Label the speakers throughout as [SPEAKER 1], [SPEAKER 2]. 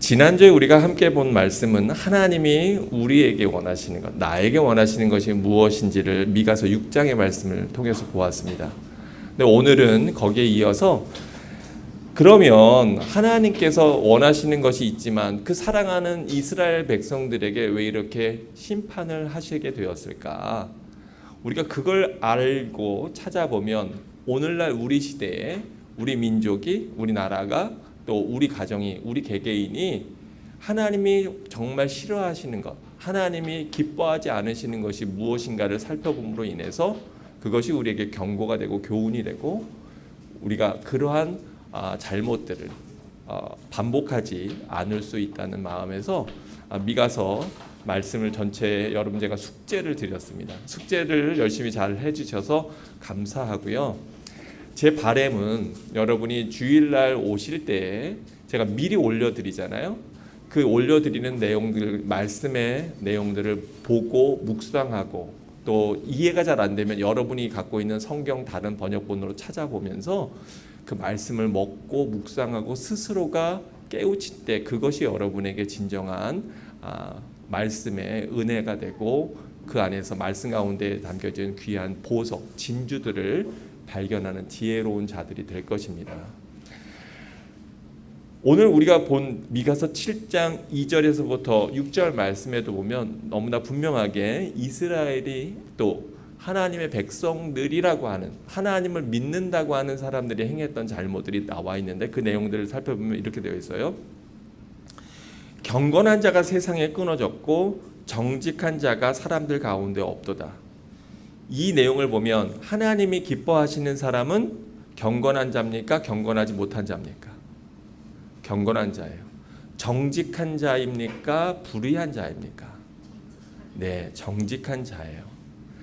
[SPEAKER 1] 지난주에 우리가 함께 본 말씀은 하나님이 우리에게 원하시는 것, 나에게 원하시는 것이 무엇인지를 미가서 6장의 말씀을 통해서 보았습니다. 근데 오늘은 거기에 이어서 그러면 하나님께서 원하시는 것이 있지만 그 사랑하는 이스라엘 백성들에게 왜 이렇게 심판을 하시게 되었을까? 우리가 그걸 알고 찾아보면 오늘날 우리 시대에 우리 민족이, 우리 나라가, 또 우리 가정이, 우리 개개인이 하나님이 정말 싫어하시는 것, 하나님이 기뻐하지 않으시는 것이 무엇인가를 살펴봄으로 인해서 그것이 우리에게 경고가 되고 교훈이 되고 우리가 그러한 잘못들을 반복하지 않을 수 있다는 마음에서 미가서 말씀을 전체 여러분 제가 숙제를 드렸습니다. 숙제를 열심히 잘 해주셔서 감사하고요. 제 바람은 여러분이 주일날 오실 때 제가 미리 올려드리잖아요. 그 올려드리는 내용들, 말씀의 내용들을 보고 묵상하고 또 이해가 잘 안 되면 여러분이 갖고 있는 성경 다른 번역본으로 찾아보면서 그 말씀을 먹고 묵상하고 스스로가 깨우칠 때 그것이 여러분에게 진정한 말씀의 은혜가 되고 그 안에서 말씀 가운데 담겨진 귀한 보석, 진주들을 발견하는 지혜로운 자들이 될 것입니다. 오늘 우리가 본 미가서 7장 2절에서부터 6절 말씀에도 보면 너무나 분명하게 이스라엘이 또 하나님의 백성들이라고 하는, 하나님을 믿는다고 하는 사람들이 행했던 잘못들이 나와 있는데 그 내용들을 살펴보면 이렇게 되어 있어요. 경건한 자가 세상에 끊어졌고 정직한 자가 사람들 가운데 없도다. 이 내용을 보면 하나님이 기뻐하시는 사람은 경건한 자입니까? 경건하지 못한 자입니까? 경건한 자예요. 정직한 자입니까? 불의한 자입니까? 네, 정직한 자예요.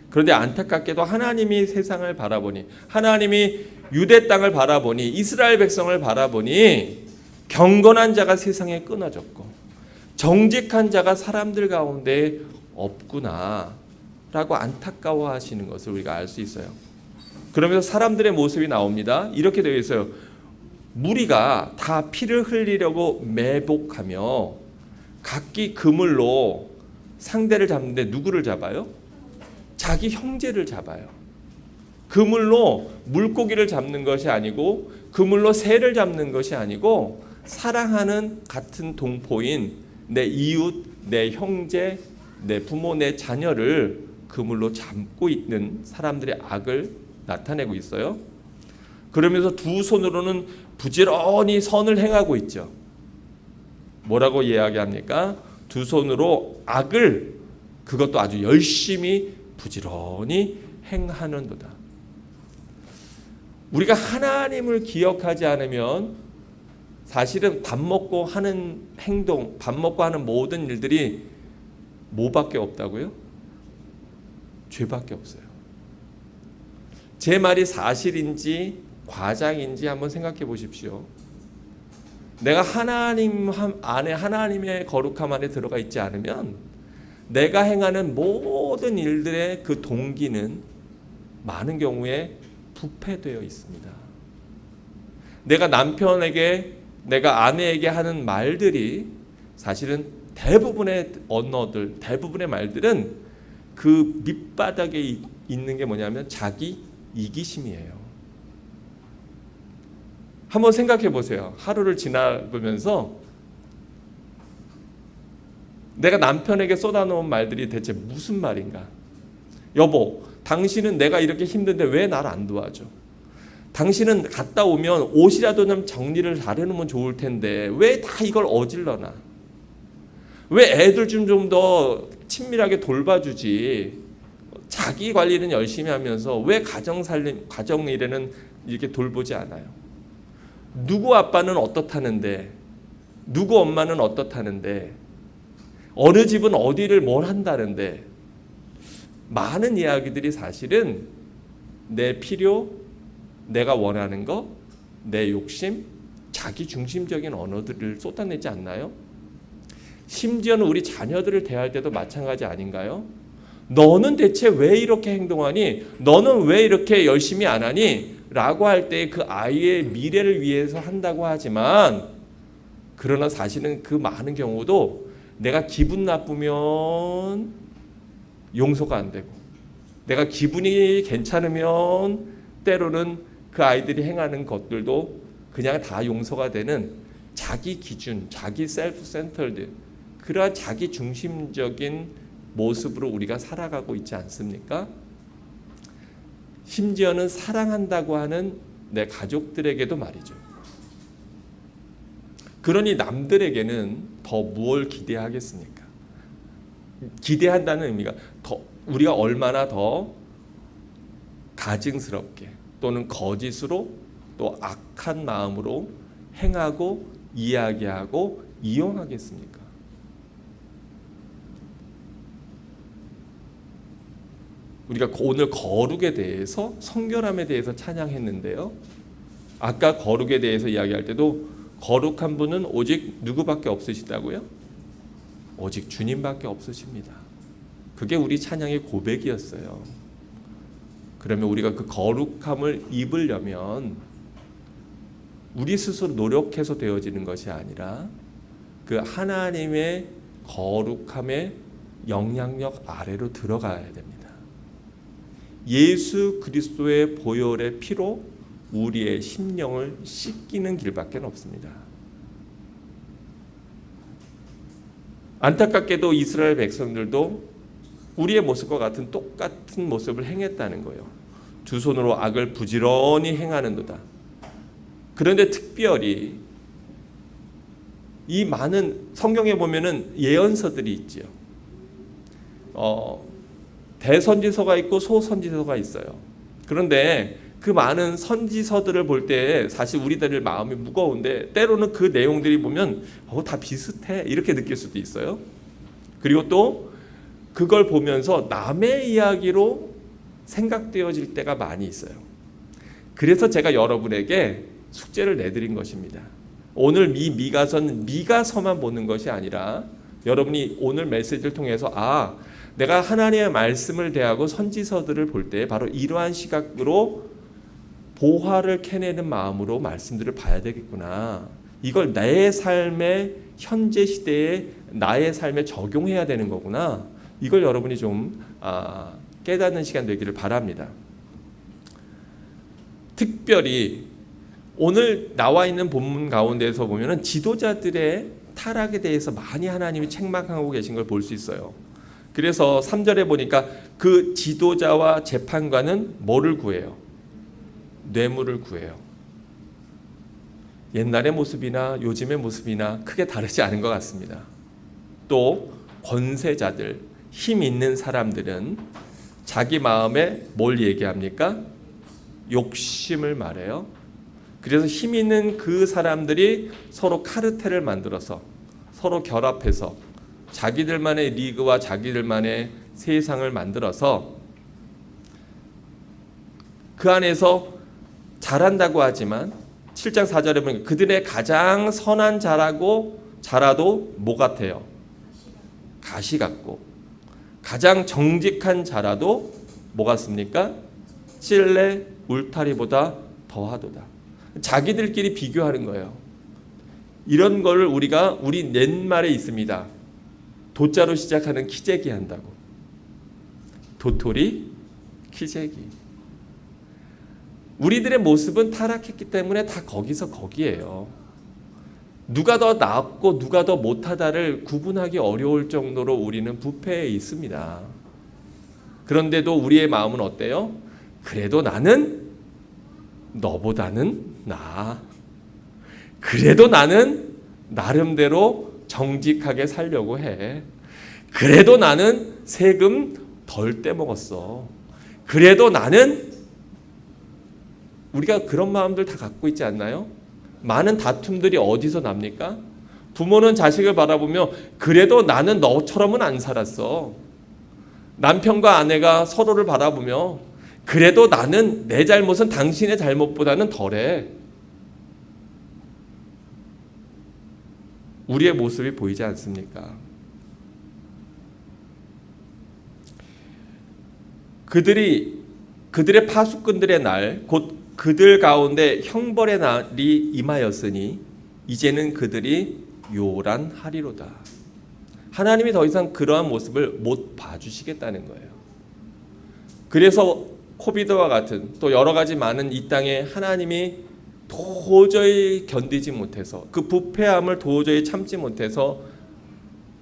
[SPEAKER 1] 그런데 안타깝게도 하나님이 세상을 바라보니, 하나님이 유대 땅을 바라보니, 이스라엘 백성을 바라보니 경건한 자가 세상에 끊어졌고 정직한 자가 사람들 가운데 없구나 라고 안타까워하시는 것을 우리가 알 수 있어요. 그러면서 사람들의 모습이 나옵니다. 이렇게 되어 있어요. 무리가 다 피를 흘리려고 매복하며 각기 그물로 상대를 잡는데 누구를 잡아요? 자기 형제를 잡아요. 그물로 물고기를 잡는 것이 아니고 그물로 새를 잡는 것이 아니고 사랑하는 같은 동포인 내 이웃, 내 형제, 내 부모, 내 자녀를 그물로 잡고 있는 사람들의 악을 나타내고 있어요. 그러면서 두 손으로는 부지런히 선을 행하고 있죠. 뭐라고 이야기합니까? 두 손으로 악을, 그것도 아주 열심히 부지런히 행하는도다. 우리가 하나님을 기억하지 않으면 사실은 밥 먹고 하는 행동, 밥 먹고 하는 모든 일들이 뭐밖에 없다고요? 죄밖에 없어요. 제 말이 사실인지 과장인지 한번 생각해 보십시오. 내가 하나님 안에, 하나님의 거룩함 안에 들어가 있지 않으면 내가 행하는 모든 일들의 그 동기는 많은 경우에 부패되어 있습니다. 내가 남편에게, 내가 아내에게 하는 말들이 사실은 대부분의 언어들, 대부분의 말들은 그 밑바닥에 있는 게 뭐냐면 자기 이기심이에요. 한번 생각해 보세요. 하루를 지나보면서 내가 남편에게 쏟아놓은 말들이 대체 무슨 말인가? 여보, 당신은 내가 이렇게 힘든데 왜 날 안 도와줘? 당신은 갔다 오면 옷이라도 좀 정리를 잘 해놓으면 좋을 텐데 왜 다 이걸 어질러놔? 왜 애들 좀 더 친밀하게 돌봐주지? 자기 관리는 열심히 하면서 왜 가정 일에는 이렇게 돌보지 않아요? 누구 아빠는 어떻다는데, 누구 엄마는 어떻다는데, 어느 집은 어디를 뭘 한다는데, 많은 이야기들이 사실은 내 필요, 내가 원하는 것, 내 욕심, 자기 중심적인 언어들을 쏟아내지 않나요? 심지어는 우리 자녀들을 대할 때도 마찬가지 아닌가요? 너는 대체 왜 이렇게 행동하니? 너는 왜 이렇게 열심히 안 하니? 라고 할 때 그 아이의 미래를 위해서 한다고 하지만 그러나 사실은 그 많은 경우도 내가 기분 나쁘면 용서가 안 되고, 내가 기분이 괜찮으면 때로는 그 아이들이 행하는 것들도 그냥 다 용서가 되는 자기 기준, 자기 셀프 센터드, 그러한 자기 중심적인 모습으로 우리가 살아가고 있지 않습니까? 심지어는 사랑한다고 하는 내 가족들에게도 말이죠. 그러니 남들에게는 더 무엇을 기대하겠습니까? 기대한다는 의미가 더 우리가 얼마나 더 가증스럽게 또는 거짓으로 또 악한 마음으로 행하고 이야기하고 이용하겠습니까? 우리가 오늘 거룩에 대해서, 성결함에 대해서 찬양했는데요. 아까 거룩에 대해서 이야기할 때도 거룩한 분은 오직 누구밖에 없으시다고요? 오직 주님밖에 없으십니다. 그게 우리 찬양의 고백이었어요. 그러면 우리가 그 거룩함을 입으려면 우리 스스로 노력해서 되어지는 것이 아니라 그 하나님의 거룩함의 영향력 아래로 들어가야 됩니다. 예수 그리스도의 보혈의 피로 우리의 심령을 씻기는 길밖에 없습니다. 안타깝게도 이스라엘 백성들도 우리의 모습과 같은 똑같은 모습을 행했다는 거예요. 두 손으로 악을 부지런히 행하는도다. 그런데 특별히 이 많은 성경에 보면은 예언서들이 있지요. 대선지서가 있고 소선지서가 있어요. 그런데 그 많은 선지서들을 볼 때 사실 우리들 마음이 무거운데 때로는 그 내용들이 보면 다 비슷해 이렇게 느낄 수도 있어요. 그리고 또 그걸 보면서 남의 이야기로 생각되어질 때가 많이 있어요. 그래서 제가 여러분에게 숙제를 내드린 것입니다. 오늘 이 미가서만 보는 것이 아니라 여러분이 오늘 메시지를 통해서 내가 하나님의 말씀을 대하고 선지서들을 볼 때 바로 이러한 시각으로 보화를 캐내는 마음으로 말씀들을 봐야 되겠구나. 이걸 내 삶의 현재 시대에 나의 삶에 적용해야 되는 거구나. 이걸 여러분이 좀 깨닫는 시간 되기를 바랍니다. 특별히 오늘 나와 있는 본문 가운데서 보면은 지도자들의 타락에 대해서 많이 하나님이 책망하고 계신 걸 볼 수 있어요. 그래서 3절에 보니까 그 지도자와 재판관은 뭐를 구해요? 뇌물을 구해요. 옛날의 모습이나 요즘의 모습이나 크게 다르지 않은 것 같습니다. 또 권세자들, 힘 있는 사람들은 자기 마음에 뭘 얘기합니까? 욕심을 말해요. 그래서 힘 있는 그 사람들이 서로 카르텔을 만들어서 서로 결합해서 자기들만의 리그와 자기들만의 세상을 만들어서 그 안에서 잘한다고 하지만 7장 4절에 보면 그들의 가장 선한 자라도 뭐 같아요? 가시 같고 가장 정직한 자라도 뭐 같습니까? 찔레 울타리보다 더하도다. 자기들끼리 비교하는 거예요. 이런 거를 우리 옛말에 있습니다. 도자로 시작하는 키재기 한다고. 도토리, 키재기. 우리들의 모습은 타락했기 때문에 다 거기에요. 누가 더 낫고 누가 더 못하다를 구분하기 어려울 정도로 우리는 부패해 있습니다. 그런데도 우리의 마음은 어때요? 그래도 나는 너보다는 나아. 그래도 나는 나름대로 정직하게 살려고 해. 그래도 나는 세금 덜 떼먹었어. 그래도 나는 우리가 그런 마음들 다 갖고 있지 않나요? 많은 다툼들이 어디서 납니까? 부모는 자식을 바라보며 그래도 나는 너처럼은 안 살았어. 남편과 아내가 서로를 바라보며 그래도 나는 내 잘못은 당신의 잘못보다는 덜해. 우리의 모습이 보이지 않습니까? 그들의 파수꾼들의 날, 곧 그들 가운데 형벌의 날이 임하였으니 이제는 그들이 요란하리로다. 하나님이 더 이상 그러한 모습을 못 봐주시겠다는 거예요. 그래서 코비드와 같은 또 여러 가지 많은 이 땅에 하나님이 도저히 견디지 못해서 그 부패함을 도저히 참지 못해서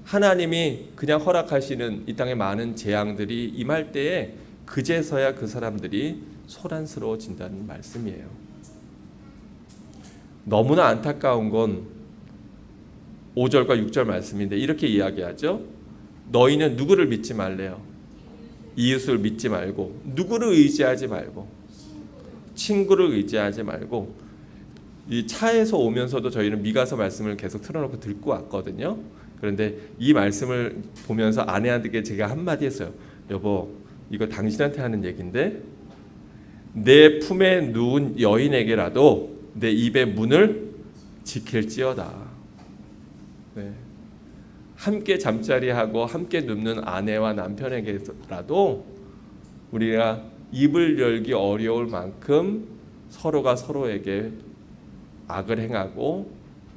[SPEAKER 1] 하나님이 그냥 허락하시는 이 땅의 많은 재앙들이 임할 때에 그제서야 그 사람들이 소란스러워진다는 말씀이에요. 너무나 안타까운 건 5절과 6절 말씀인데 이렇게 이야기하죠. 너희는 누구를 믿지 말래요? 이웃을 믿지 말고, 누구를 의지하지 말고, 친구를 의지하지 말고. 이 차에서 오면서도 저희는 미가서 말씀을 계속 틀어놓고 듣고 왔거든요. 그런데 이 말씀을 보면서 아내한테 제가 한마디 했어요. 여보, 이거 당신한테 하는 얘기인데 내 품에 누운 여인에게라도 내 입의 문을 지킬지어다. 네. 함께 잠자리하고 함께 눕는 아내와 남편에게라도 우리가 입을 열기 어려울 만큼 서로가 서로에게 악을 행하고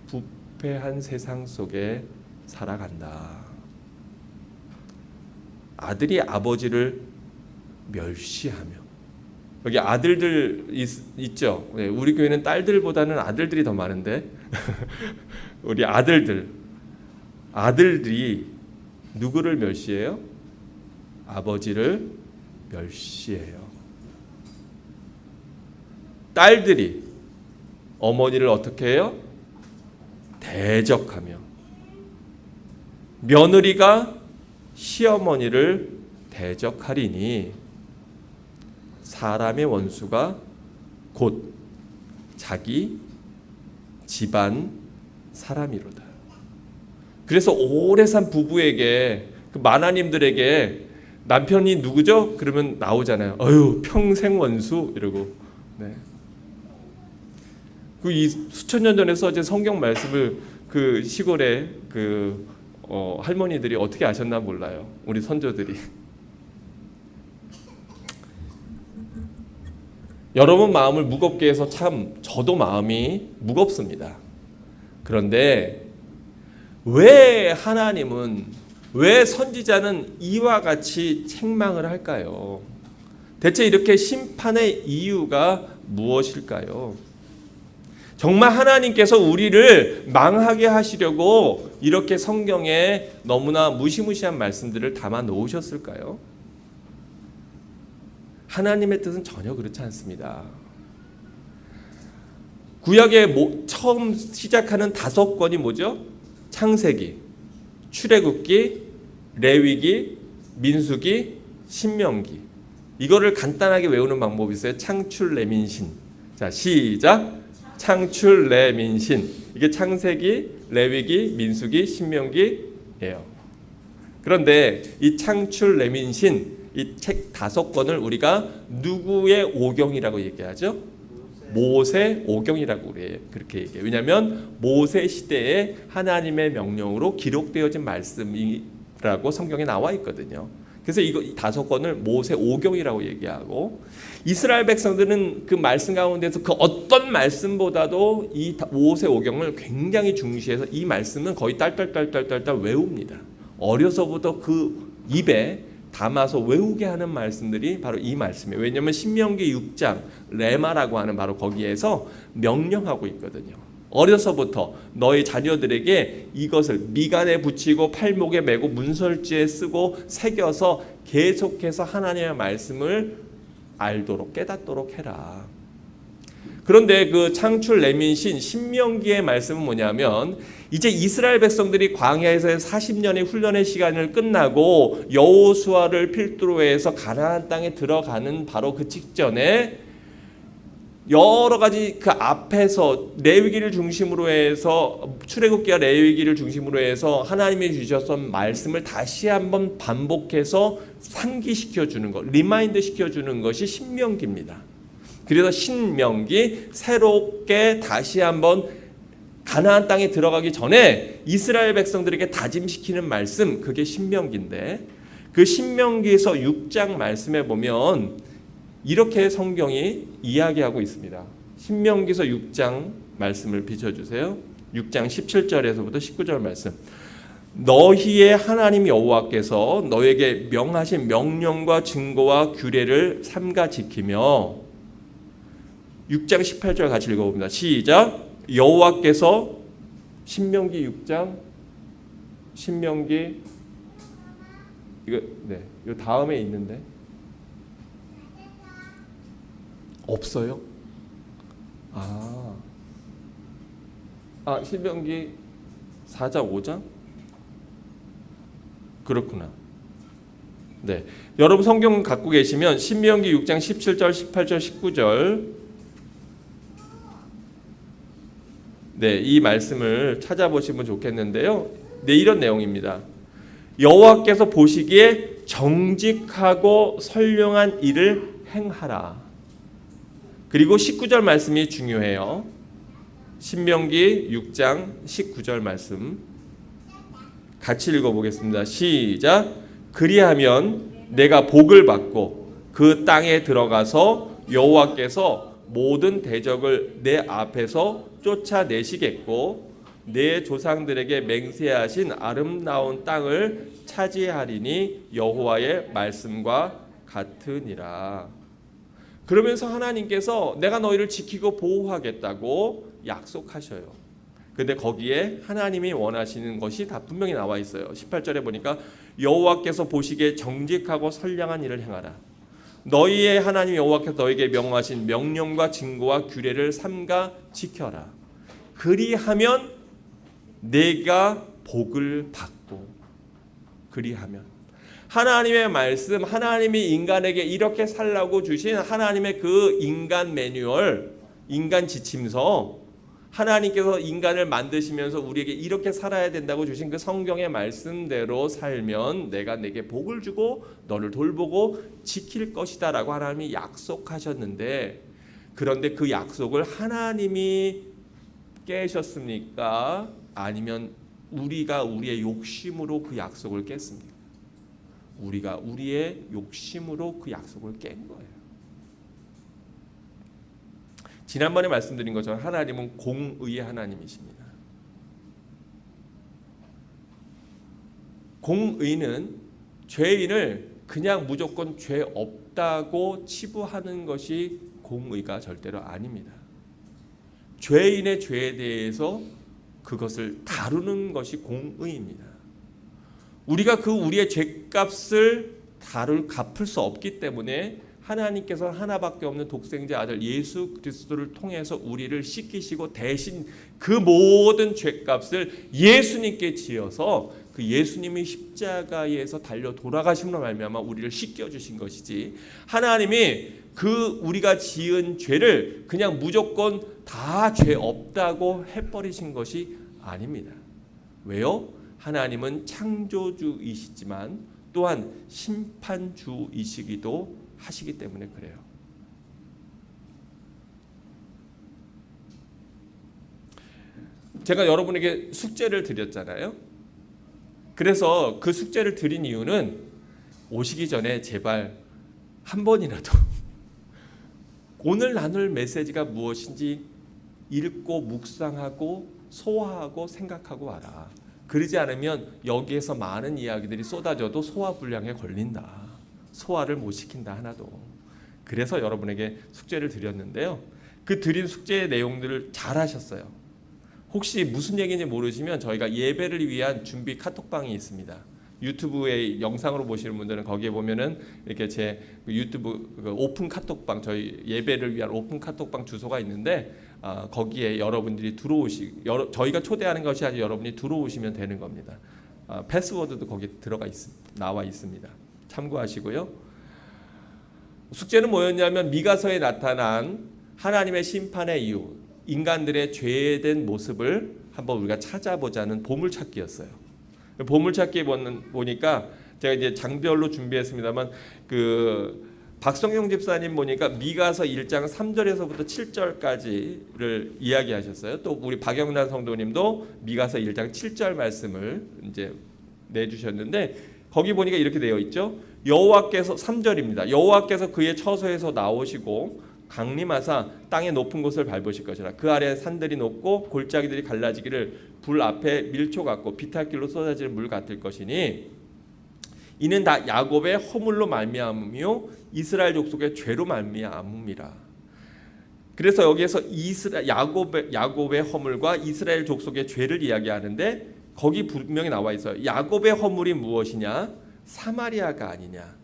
[SPEAKER 1] 부패한 세상 속에 살아간다. 아들이 아버지를 멸시하며, 여기 아들들 있죠. 네, 우리 교회는 딸들보다는 아들들이 더 많은데 우리 아들들이 누구를 멸시해요? 아버지를 멸시해요. 딸들이 어머니를 어떻게 해요? 대적하며, 며느리가 시어머니를 대적하리니 사람의 원수가 곧 자기 집안 사람이로다. 그래서 오래 산 부부에게, 그 만화님들에게 남편이 누구죠? 그러면 나오잖아요. 어휴, 평생 원수 이러고. 네. 그 이 수천 년 전에 써진 성경 말씀을 그 시골에 할머니들이 어떻게 아셨나 몰라요. 우리 선조들이. 여러분 마음을 무겁게 해서 참 저도 마음이 무겁습니다. 그런데 왜 하나님은, 왜 선지자는 이와 같이 책망을 할까요? 대체 이렇게 심판의 이유가 무엇일까요? 정말 하나님께서 우리를 망하게 하시려고 이렇게 성경에 너무나 무시무시한 말씀들을 담아 놓으셨을까요? 하나님의 뜻은 전혀 그렇지 않습니다. 구약의 처음 시작하는 5권이 뭐죠? 창세기, 출애굽기, 레위기, 민수기, 신명기. 이거를 간단하게 외우는 방법이 있어요. 창출 레민신. 자, 시작. 창출 레민신. 이게 창세기, 레위기, 민수기, 신명기예요. 그런데 이 창출 레민신, 이 책 5권을 우리가 누구의 오경이라고 얘기하죠? 모세 오경이라고 그렇게 얘기해요. 왜냐하면 모세 시대에 하나님의 명령으로 기록되어진 말씀이라고 성경에 나와 있거든요. 그래서 이거 5권을 모세 오경이라고 얘기하고, 이스라엘 백성들은 그 말씀 가운데서 그 어떤 말씀보다도 이 모세 오경을 굉장히 중시해서 이 말씀은 거의 딸딸딸딸딸 외웁니다. 어려서부터 그 입에 담아서 외우게 하는 말씀들이 바로 이 말씀이에요. 왜냐하면 신명기 6장 레마라고 하는 바로 거기에서 명령하고 있거든요. 어려서부터 너희 자녀들에게 이것을 미간에 붙이고 팔목에 메고 문설지에 쓰고 새겨서 계속해서 하나님의 말씀을 알도록, 깨닫도록 해라. 그런데 그 창출 레민신 신명기의 말씀은 뭐냐면, 이제 이스라엘 백성들이 광야에서 40년의 훈련의 시간을 끝나고 여호수아를 필두로 해서 가나안 땅에 들어가는 바로 그 직전에 여러 가지 그 앞에서 레위기를 중심으로 해서, 출애굽기와 레위기를 중심으로 해서 하나님이 주셨던 말씀을 다시 한번 반복해서 상기시켜 주는 것, 리마인드 시켜 주는 것이 신명기입니다. 그래서 신명기, 새롭게 다시 한번 가나안 땅에 들어가기 전에 이스라엘 백성들에게 다짐시키는 말씀, 그게 신명기인데, 그 신명기에서 6장 말씀에 보면 이렇게 성경이 이야기하고 있습니다. 신명기서 6장 말씀을 비춰주세요. 6장 17절에서부터 19절 말씀. 너희의 하나님 여호와께서 너에게 명하신 명령과 증거와 규례를 삼가 지키며 6장 18절 같이 읽어봅니다. 시작. 여호와께서 신명기 6장 신명기 이거 다음에 있는데 없어요? 신명기 4장 5장? 그렇구나. 네, 여러분 성경 갖고 계시면 신명기 6장 17절, 18절, 19절 이 말씀을 찾아보시면 좋겠는데요. 이런 내용입니다. 여호와께서 보시기에 정직하고 선량한 일을 행하라. 그리고 19절 말씀이 중요해요. 신명기 6장 19절 말씀 같이 읽어보겠습니다. 시작. 그리하면 내가 복을 받고 그 땅에 들어가서 여호와께서 모든 대적을 내 앞에서 쫓아내시겠고 내 조상들에게 맹세하신 아름다운 땅을 차지하리니 여호와의 말씀과 같으니라. 그러면서 하나님께서 내가 너희를 지키고 보호하겠다고 약속하셔요. 근데 거기에 하나님이 원하시는 것이 다 분명히 나와 있어요. 18절에 보니까 여호와께서 보시기에 정직하고 선량한 일을 행하라. 너희의 하나님 여호와께서 너에게 명하신 명령과 증거와 규례를 삼가 지켜라. 그리하면 내가 복을 받고 그리하면 하나님의 말씀, 하나님이 인간에게 이렇게 살라고 주신 하나님의 그 인간 매뉴얼, 인간 지침서, 하나님께서 인간을 만드시면서 우리에게 이렇게 살아야 된다고 주신 그 성경의 말씀대로 살면 내가 내게 복을 주고 너를 돌보고 지킬 것이다 라고 하나님이 약속하셨는데, 그런데 그 약속을 하나님이 깨셨습니까? 아니면 우리가 우리의 욕심으로 그 약속을 깼습니까? 우리가 우리의 욕심으로 그 약속을 깬 거예요. 지난번에 말씀드린 것처럼 하나님은 공의의 하나님이십니다. 공의는 죄인을 그냥 무조건 죄 없다고 치부하는 것이 공의가 절대로 아닙니다. 죄인의 죄에 대해서 그것을 다루는 것이 공의입니다. 우리가 우리의 죄값을 갚을 수 없기 때문에 하나님께서 하나밖에 없는 독생자 아들 예수 그리스도를 통해서 우리를 씻기시고 대신 그 모든 죄값을 예수님께 지어서 그 예수님이 십자가에서 달려 돌아가심으로 말미암아 우리를 씻겨 주신 것이지, 하나님이 우리가 지은 죄를 그냥 무조건 다 죄 없다고 해버리신 것이 아닙니다. 왜요? 하나님은 창조주이시지만 또한 심판주이시기도 하시기 때문에 그래요. 제가 여러분에게 숙제를 드렸잖아요. 그래서 그 숙제를 드린 이유는 오시기 전에 제발 한 번이라도 오늘 나눌 메시지가 무엇인지 읽고 묵상하고 소화하고 생각하고 와라. 그러지 않으면 여기에서 많은 이야기들이 쏟아져도 소화불량에 걸린다. 소화를 못 시킨다 하나도. 그래서 여러분에게 숙제를 드렸는데요. 그 드린 숙제의 내용들을 잘 하셨어요. 혹시 무슨 얘기인지 모르시면 저희가 예배를 위한 준비 카톡방이 있습니다. 유튜브에 영상으로 보시는 분들은 거기에 보면은 이렇게 제 유튜브 오픈 카톡방, 저희 예배를 위한 오픈 카톡방 주소가 있는데 거기에 여러분들이 저희가 초대하는 것이 아니라 여러분이 들어오시면 되는 겁니다. 패스워드도 거기 나와 있습니다. 참고하시고요. 숙제는 뭐였냐면 미가서에 나타난 하나님의 심판의 이유, 인간들의 죄된 모습을 한번 우리가 찾아보자는 보물찾기였어요. 보물찾기 보니까 제가 이제 장별로 준비했습니다만 박성용 집사님 보니까 미가서 1장 3절에서부터 7절까지를 이야기하셨어요. 또 우리 박영란 성도님도 미가서 1장 7절 말씀을 이제 내주셨는데, 거기 보니까 이렇게 되어 있죠. 여호와께서 3절입니다. 여호와께서 그의 처소에서 나오시고 강림하사 땅의 높은 곳을 밟으실 것이라. 그 아래 산들이 높고 골짜기들이 갈라지기를 불 앞에 밀초 같고 비탈길로 쏟아지는 물 같을 것이니 이는 다 야곱의 허물로 말미암으며 이스라엘 족속의 죄로 말미암음이라. 그래서 여기에서 야곱의 허물과 이스라엘 족속의 죄를 이야기하는데 거기 분명히 나와 있어요. 야곱의 허물이 무엇이냐? 사마리아가 아니냐.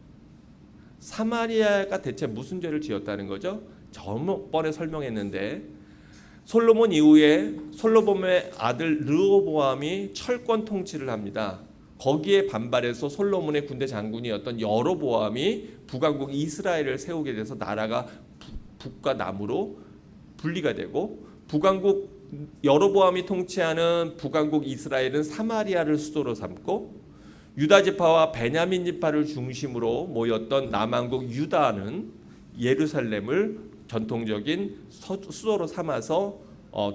[SPEAKER 1] 사마리아가 대체 무슨 죄를 지었다는 거죠? 저번에 설명했는데 솔로몬 이후에 솔로몬의 아들 르호보암이 철권 통치를 합니다. 거기에 반발해서 솔로몬의 군대 장군이었던 여로보암이 북왕국 이스라엘을 세우게 돼서 나라가 북과 남으로 분리가 되고 북왕국 여로보암이 통치하는 북왕국 이스라엘은 사마리아를 수도로 삼고 유다 지파와 베냐민 지파를 중심으로 모였던 남왕국 유다는 예루살렘을 전통적인 수도로 삼아서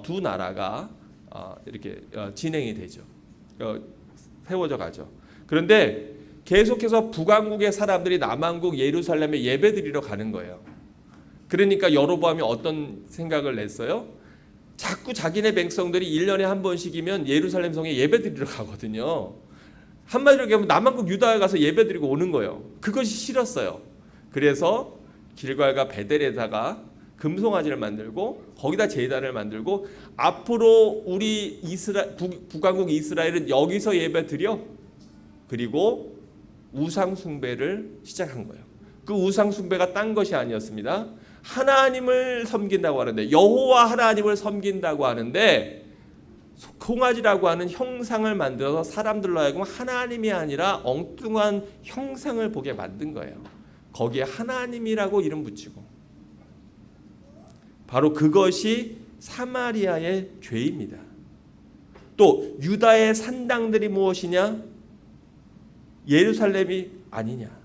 [SPEAKER 1] 두 나라가 이렇게 진행이 되죠. 세워져 가죠. 그런데 계속해서 북왕국의 사람들이 남왕국 예루살렘에 예배드리러 가는 거예요. 그러니까 여로보암이 어떤 생각을 냈어요? 자꾸 자기네 백성들이 1년에 한 번씩이면 예루살렘 성에 예배드리러 가거든요. 한마디로 얘기하면 남왕국 유다에 가서 예배드리고 오는 거예요. 그것이 싫었어요. 그래서 길갈과 베델에다가 금송아지를 만들고 거기다 제단을 만들고 앞으로 우리 북왕국 이스라엘은 여기서 예배드려. 그리고 우상 숭배를 시작한 거예요. 그 우상 숭배가 딴 것이 아니었습니다. 하나님을 섬긴다고 하는데 여호와 하나님을 섬긴다고 하는데 송아지라고 하는 형상을 만들어서 사람들로 하여금 하나님이 아니라 엉뚱한 형상을 보게 만든 거예요. 거기에 하나님이라고 이름 붙이고. 바로 그것이 사마리아의 죄입니다. 또 유다의 산당들이 무엇이냐? 예루살렘이 아니냐?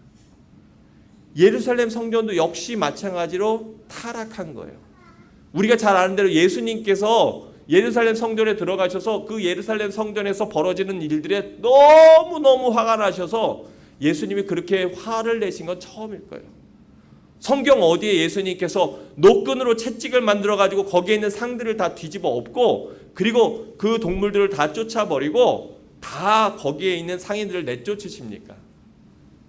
[SPEAKER 1] 예루살렘 성전도 역시 마찬가지로 타락한 거예요. 우리가 잘 아는 대로 예수님께서 예루살렘 성전에 들어가셔서 그 예루살렘 성전에서 벌어지는 일들에 너무너무 화가 나셔서 예수님이 그렇게 화를 내신 건 처음일 거예요. 성경 어디에 예수님께서 노끈으로 채찍을 만들어 가지고 거기에 있는 상들을 다 뒤집어 엎고 그리고 그 동물들을 다 쫓아버리고 다 거기에 있는 상인들을 내쫓으십니까?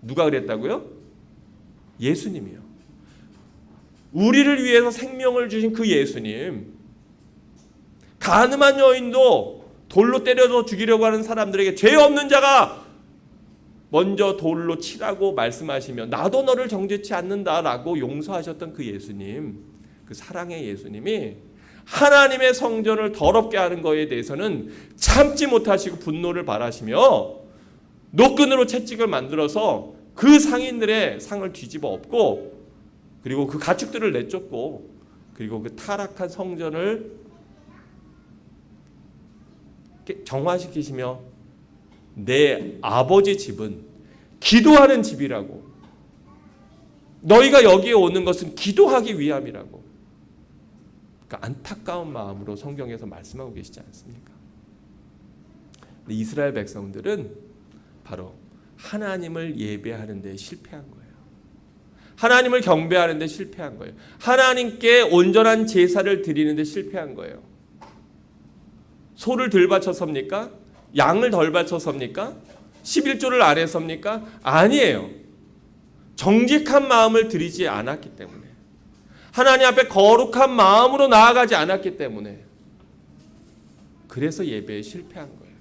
[SPEAKER 1] 누가 그랬다고요? 예수님이요. 우리를 위해서 생명을 주신 그 예수님. 가늠한 여인도 돌로 때려서 죽이려고 하는 사람들에게 죄 없는 자가 먼저 돌로 치라고 말씀하시며 나도 너를 정죄치 않는다라고 용서하셨던 그 예수님, 그 사랑의 예수님이 하나님의 성전을 더럽게 하는 것에 대해서는 참지 못하시고 분노를 발하시며 노끈으로 채찍을 만들어서 그 상인들의 상을 뒤집어 엎고 그리고 그 가축들을 내쫓고 그리고 그 타락한 성전을 정화시키시며 내 아버지 집은 기도하는 집이라고, 너희가 여기에 오는 것은 기도하기 위함이라고, 그러니까 안타까운 마음으로 성경에서 말씀하고 계시지 않습니까? 근데 이스라엘 백성들은 바로 하나님을 예배하는 데 실패한 거예요. 하나님을 경배하는 데 실패한 거예요. 하나님께 온전한 제사를 드리는 데 실패한 거예요. 소를 덜 바쳐섭니까? 양을 덜 바쳐섭니까? 11조를 안 해섭니까? 아니에요. 정직한 마음을 드리지 않았기 때문에, 하나님 앞에 거룩한 마음으로 나아가지 않았기 때문에, 그래서 예배에 실패한 거예요.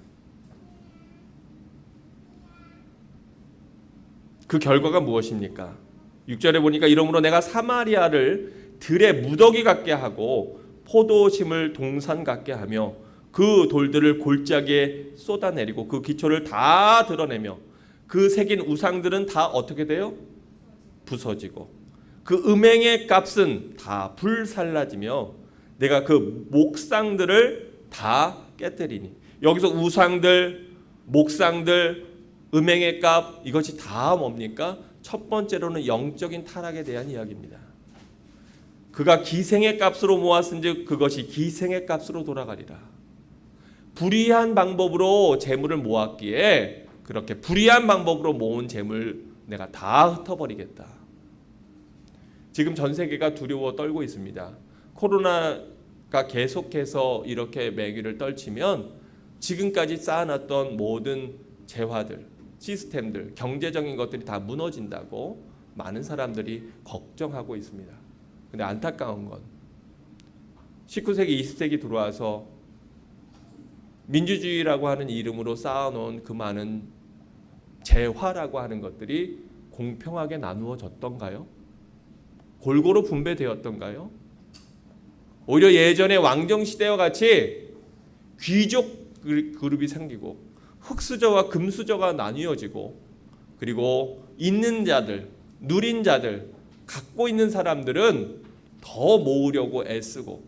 [SPEAKER 1] 그 결과가 무엇입니까? 6절에 보니까 이러므로 내가 사마리아를 들의 무더기 같게 하고 포도심을 동산 같게 하며 그 돌들을 골짜기에 쏟아내리고 그 기초를 다 드러내며 그 새긴 우상들은 다 어떻게 돼요? 부서지고 그 음행의 값은 다 불살라지며 내가 그 목상들을 다 깨뜨리니, 여기서 우상들, 목상들, 음행의 값, 이것이 다 뭡니까? 첫 번째로는 영적인 타락에 대한 이야기입니다. 그가 기생의 값으로 모았은즉 그것이 기생의 값으로 돌아가리라. 불의한 방법으로 재물을 모았기에 그렇게 불의한 방법으로 모은 재물 내가 다 흩어버리겠다. 지금 전 세계가 두려워 떨고 있습니다. 코로나가 계속해서 이렇게 매기를 떨치면 지금까지 쌓아놨던 모든 재화들, 시스템들, 경제적인 것들이 다 무너진다고 많은 사람들이 걱정하고 있습니다. 근데 안타까운 건 19세기, 20세기 들어와서 민주주의라고 하는 이름으로 쌓아놓은 그 많은 재화라고 하는 것들이 공평하게 나누어졌던가요? 골고루 분배되었던가요? 오히려 예전의 왕정시대와 같이 귀족 그룹이 생기고 흙수저와 금수저가 나뉘어지고 그리고 있는 자들, 누린 자들, 갖고 있는 사람들은 더 모으려고 애쓰고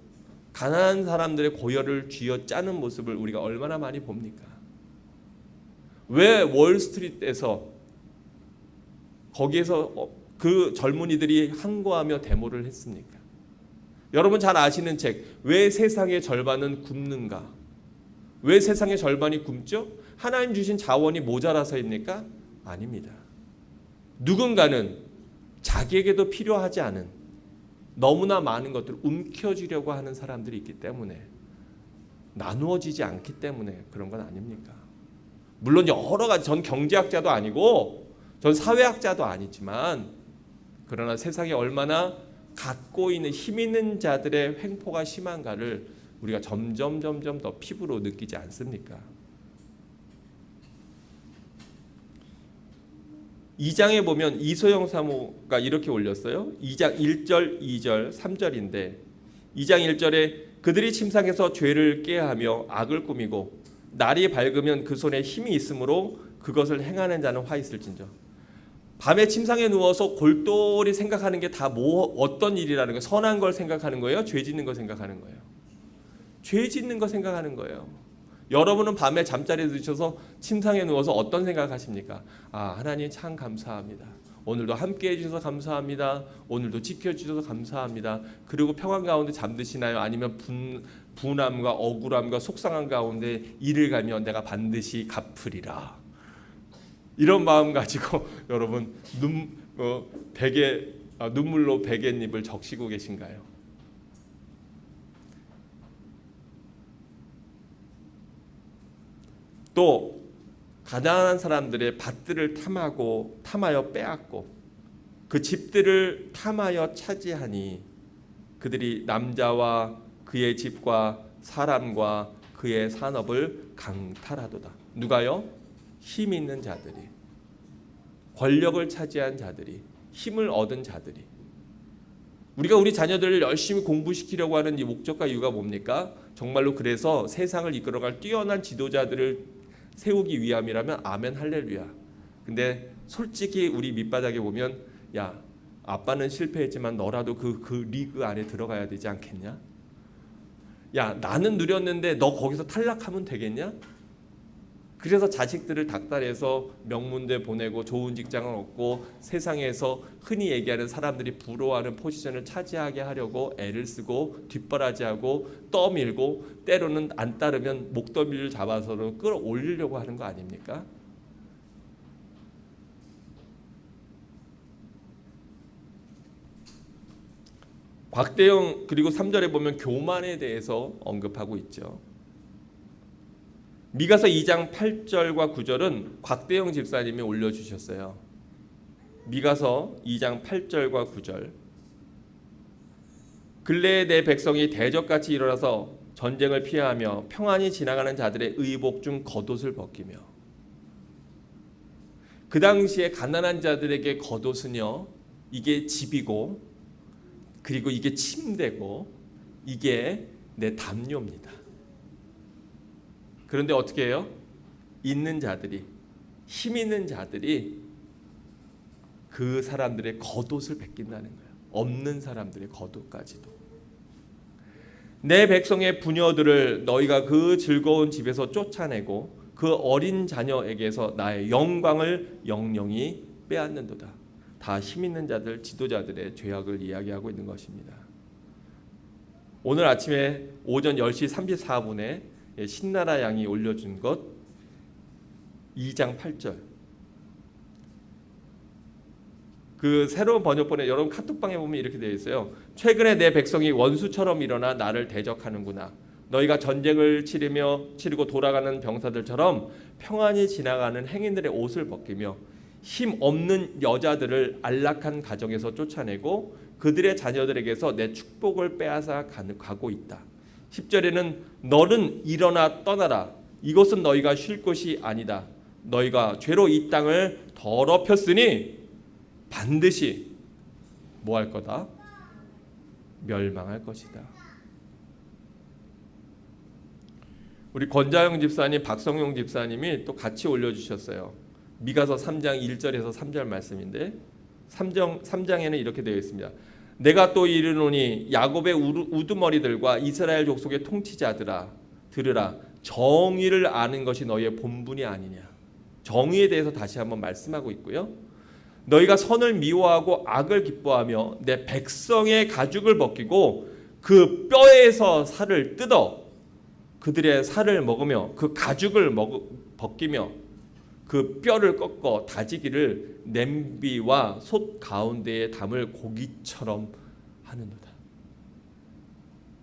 [SPEAKER 1] 가난한 사람들의 고열을 쥐어짜는 모습을 우리가 얼마나 많이 봅니까? 왜 월스트리트에서 거기에서 그 젊은이들이 항거하며 데모를 했습니까? 여러분 잘 아시는 책, 왜 세상의 절반은 굶는가? 왜 세상의 절반이 굶죠? 하나님 주신 자원이 모자라서입니까? 아닙니다. 누군가는 자기에게도 필요하지 않은 너무나 많은 것들을 움켜쥐려고 하는 사람들이 있기 때문에, 나누어지지 않기 때문에 그런 건 아닙니까? 물론 여러 가지, 전 경제학자도 아니고 전 사회학자도 아니지만, 그러나 세상에 얼마나 갖고 있는 힘 있는 자들의 횡포가 심한가를 우리가 점점 더 피부로 느끼지 않습니까? 2장에 보면 이소영 사모가 이렇게 올렸어요. 2장 1절, 2절, 3절인데 2장 1절에 그들이 침상에서 죄를 꾀하며 악을 꾸미고 날이 밝으면 그 손에 힘이 있으므로 그것을 행하는 자는 화 있을진저. 밤에 침상에 누워서 골똘히 생각하는 게 다 어떤 일이라는 거예요? 선한 걸 생각하는 거예요? 죄 짓는 거 생각하는 거예요? 죄 짓는 거 생각하는 거예요. 여러분은 밤에 잠자리에 드셔서 침상에 누워서 어떤 생각하십니까? 아, 하나님 참 감사합니다. 오늘도 함께 해주셔서 감사합니다. 오늘도 지켜주셔서 감사합니다. 그리고 평안 가운데 잠드시나요? 아니면 분함과 억울함과 속상한 가운데 이를 가면 내가 반드시 갚으리라, 이런 마음 가지고 여러분 눈물로 베갯잎을 적시고 계신가요? 또 가난한 사람들의 밭들을 탐하여 빼앗고 그 집들을 탐하여 차지하니 그들이 남자와 그의 집과 사람과 그의 산업을 강탈하도다. 누가요? 힘 있는 자들이, 권력을 차지한 자들이, 힘을 얻은 자들이. 우리가 우리 자녀들을 열심히 공부시키려고 하는 이 목적과 이유가 뭡니까? 정말로 그래서 세상을 이끌어갈 뛰어난 지도자들을 세우기 위함이라면 아멘 할렐루야. 근데 솔직히 우리 밑바닥에 보면, 야, 아빠는 실패했지만 너라도 그 리그 안에 들어가야 되지 않겠냐? 야, 나는 누렸는데 너 거기서 탈락하면 되겠냐? 그래서 자식들을 닥달해서 명문대 보내고 좋은 직장을 얻고 세상에서 흔히 얘기하는 사람들이 부러워하는 포지션을 차지하게 하려고 애를 쓰고 뒷바라지하고 떠밀고, 때로는 안 따르면 목덜미를 잡아서 끌어올리려고 하는 거 아닙니까? 곽대영, 그리고 3절에 보면 교만에 대해서 언급하고 있죠. 미가서 2장 8절과 9절은 곽대영 집사님이 올려주셨어요. 미가서 2장 8절과 9절. 근래에 내 백성이 대적같이 일어나서 전쟁을 피하며 평안히 지나가는 자들의 의복 중 겉옷을 벗기며. 그 당시에 가난한 자들에게 겉옷은요, 이게 집이고 그리고 이게 침대고 이게 내 담요입니다. 그런데 어떻게 해요? 있는 자들이, 힘 있는 자들이 그 사람들의 겉옷을 벗긴다는 거예요. 없는 사람들의 겉옷까지도. 내 백성의 부녀들을 너희가 그 즐거운 집에서 쫓아내고 그 어린 자녀에게서 나의 영광을 영영히 빼앗는도다. 다 힘 있는 자들, 지도자들의 죄악을 이야기하고 있는 것입니다. 오늘 아침에 오전 10시 34분에 신나라 양이 올려준 것 2장 8절. 그 새로운 번역본에 여러분 카톡방에 보면 이렇게 되어 있어요. 최근에 내 백성이 원수처럼 일어나 나를 대적하는구나. 너희가 전쟁을 치르고 돌아가는 병사들처럼 평안히 지나가는 행인들의 옷을 벗기며 힘 없는 여자들을 안락한 가정에서 쫓아내고 그들의 자녀들에게서 내 축복을 빼앗아 가고 있다. 10절에는 너는 일어나 떠나라. 이곳은 너희가 쉴 곳이 아니다. 너희가 죄로 이 땅을 더럽혔으니 반드시 뭐 할 거다? 멸망할 것이다. 우리 권자영 집사님, 박성용 집사님이 또 같이 올려주셨어요. 미가서 3장 1절에서 3절 말씀인데 3장에는 이렇게 되어 있습니다. 내가 또 이르노니 야곱의 우두머리들과 이스라엘 족속의 통치자들아 들으라. 정의를 아는 것이 너희의 본분이 아니냐. 정의에 대해서 다시 한번 말씀하고 있고요. 너희가 선을 미워하고 악을 기뻐하며 내 백성의 가죽을 벗기고 그 뼈에서 살을 뜯어 그들의 살을 먹으며 그 가죽을 벗기며 그 뼈를 꺾어 다지기를 냄비와 솥 가운데에 담을 고기처럼 하는도다.